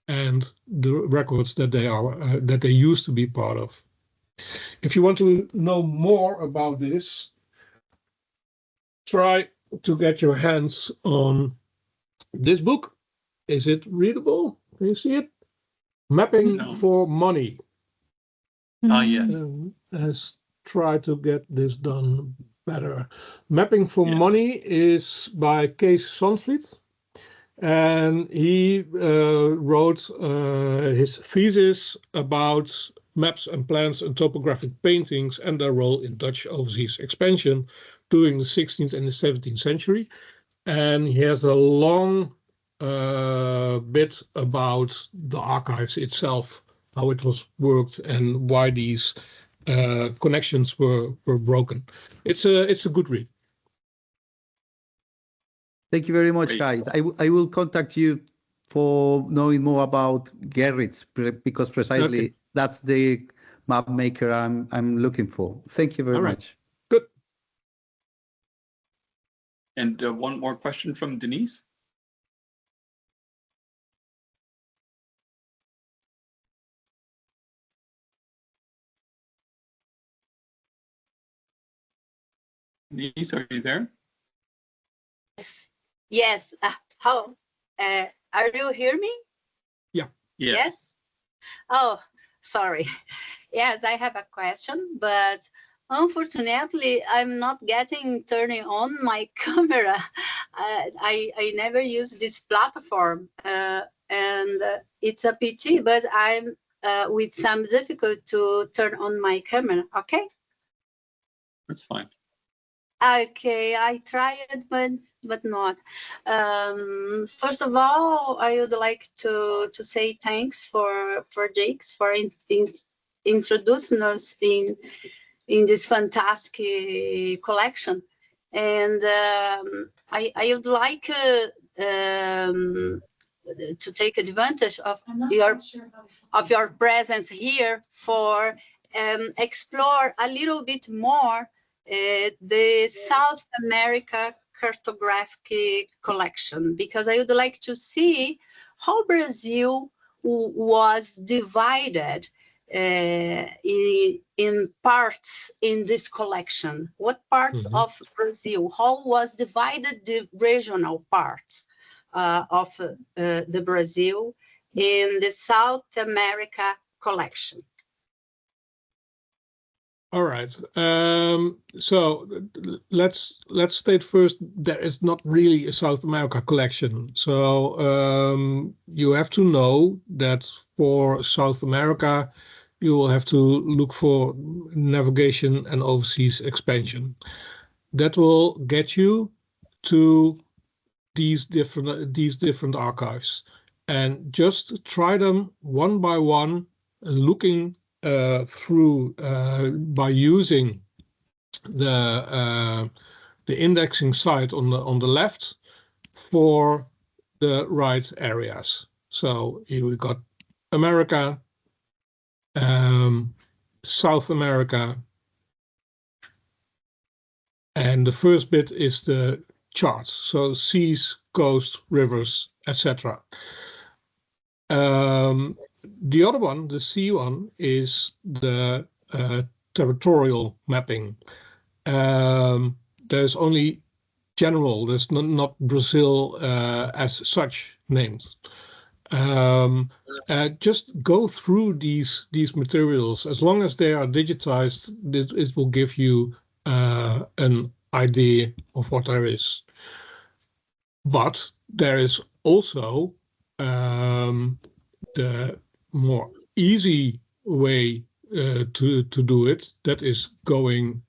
Speaker 2: and the records that they used to be part of. If you want to know more about this, try to get your hands on this book. Is it readable? Can you see it? Mapping
Speaker 1: No.
Speaker 2: for money.
Speaker 1: Yes.
Speaker 2: Let's try to get this done better. Mapping for
Speaker 1: Yeah.
Speaker 2: money is by Kees Sandvliet. And he wrote his thesis about maps and plans and topographic paintings and their role in Dutch overseas expansion during the 16th and the 17th century. And he has a long bit about the archives itself, how it was worked, and why these connections were broken. It's a good read.
Speaker 5: Thank you very much,
Speaker 1: Great.
Speaker 5: guys. I will contact you for knowing more about Gerrit, because precisely that's the map maker I'm looking for. Thank you very much.
Speaker 2: Good.
Speaker 1: And one more question from Denise. Denise, are you there?
Speaker 6: Yes. How? Are you hear me?
Speaker 2: Yeah.
Speaker 6: Yes. Oh, sorry. Yes, I have a question, but unfortunately, I'm not getting turning on my camera. I never use this platform, and it's a pity, but I'm with some difficulty to turn on my camera. Okay.
Speaker 1: That's fine.
Speaker 6: Okay, I tried, but not. First of all, I would like to say thanks for Jakes for introducing us in this fantastic collection, and I would like to take advantage of your presence here for explore a little bit more the South America cartographic collection, because I would like to see how Brazil was divided in parts in this collection. What parts of Brazil? How was divided the regional parts of the Brazil in the South America collection?
Speaker 2: All right. So let's state first there is not really a South America collection. So you have to know that for South America, you will have to look for navigation and overseas expansion. That will get you to these different archives, and just try them one by one, looking through by using the indexing site on the left for the right areas. So here we got America, South America, and the first bit is the charts. So seas, coast, rivers, etc. The other one, the C one, is the territorial mapping. There's only general, there's not Brazil as such names. Just go through these materials. As long as they are digitized, it will give you an idea of what there is. But there is also the more easy way to do it. That is going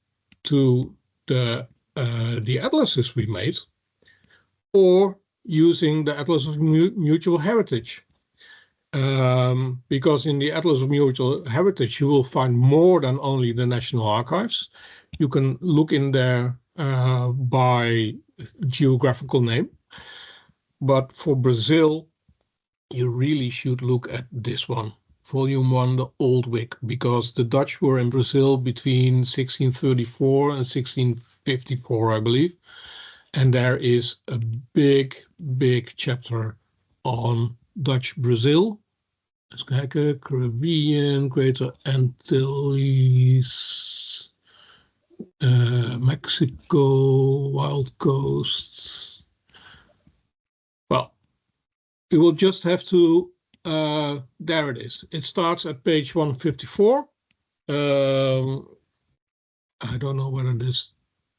Speaker 2: to the atlases we made, or using the Atlas of Mutual Heritage. Because in the Atlas of Mutual Heritage, you will find more than only the National Archives. You can look in there by geographical name. But for Brazil, you really should look at this one, Volume 1, the Old Wick, because the Dutch were in Brazil between 1634 and 1654, I believe. And there is a big chapter on Dutch Brazil. Eens kijken, Caribbean, Greater Antilles, Mexico, Wild Coasts. Well, you will just have to there it is. It starts at page 154. I don't know whether this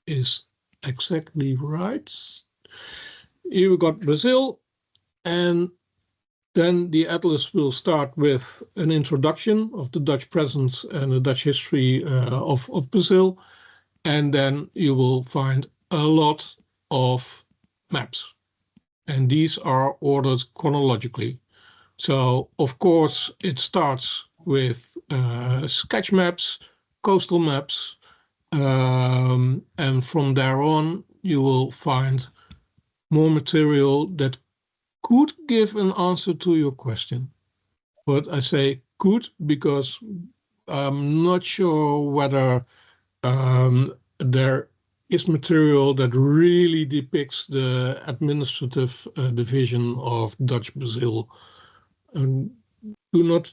Speaker 2: is exactly right. Here we got Brazil, and then the atlas will start with an introduction of the Dutch presence and the Dutch history of Brazil. And then you will find a lot of maps. And these are ordered chronologically. So, of course, it starts with sketch maps, coastal maps, and from there on, you will find more material that could give an answer to your question. But I say could because I'm not sure whether there is material that really depicts the administrative division of Dutch Brazil. And do not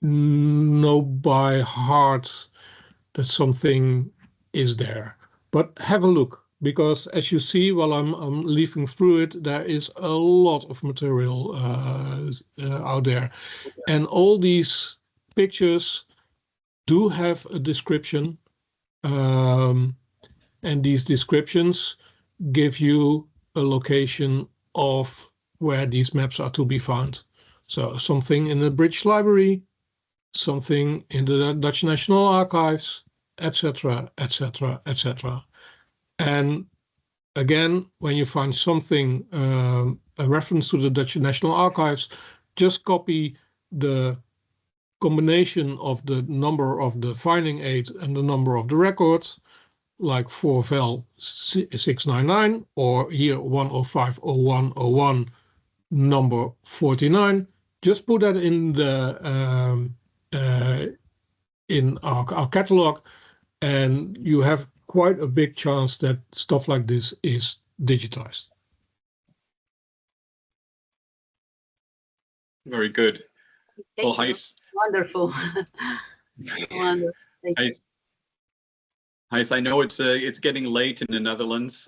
Speaker 2: know by heart that something is there, but have a look, because as you see while I'm leafing through it, there is a lot of material out there, and all these pictures do have a description, and these descriptions give you a location of where these maps are to be found. So something in the British Library, something in the Dutch National Archives, etc., etc., etc. And again, when you find something, a reference to the Dutch National Archives, just copy the combination of the number of the finding aid and the number of the records, like for vel 699, or here 1050101 number 49. Just put that in the in our catalog, and you have quite a big chance that stuff like this is digitized.
Speaker 1: Very good.
Speaker 6: Thank you.
Speaker 1: Gijs.
Speaker 6: Wonderful. Wonderful. Thank you.
Speaker 1: Gijs, I know it's getting late in the Netherlands,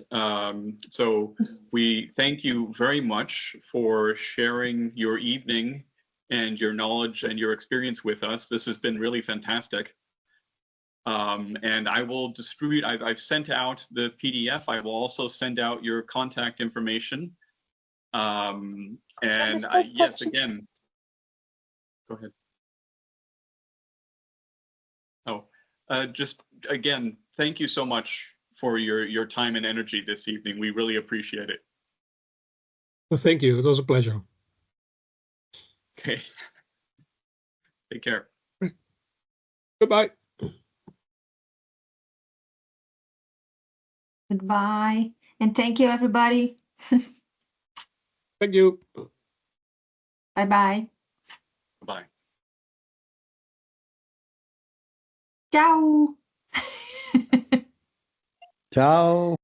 Speaker 1: so we thank you very much for sharing your evening and your knowledge and your experience with us. This has been really fantastic. And I will distribute, I've sent out the PDF. I will also send out your contact information. Yes, again, go ahead. Oh, just again, thank you so much for your time and energy this evening. We really appreciate it.
Speaker 2: Well, thank you. It was a pleasure.
Speaker 1: Okay. Take care.
Speaker 2: Goodbye.
Speaker 3: Goodbye. And thank you, everybody.
Speaker 2: Thank you.
Speaker 3: Bye-bye.
Speaker 1: Bye.
Speaker 3: Ciao.
Speaker 5: Ciao.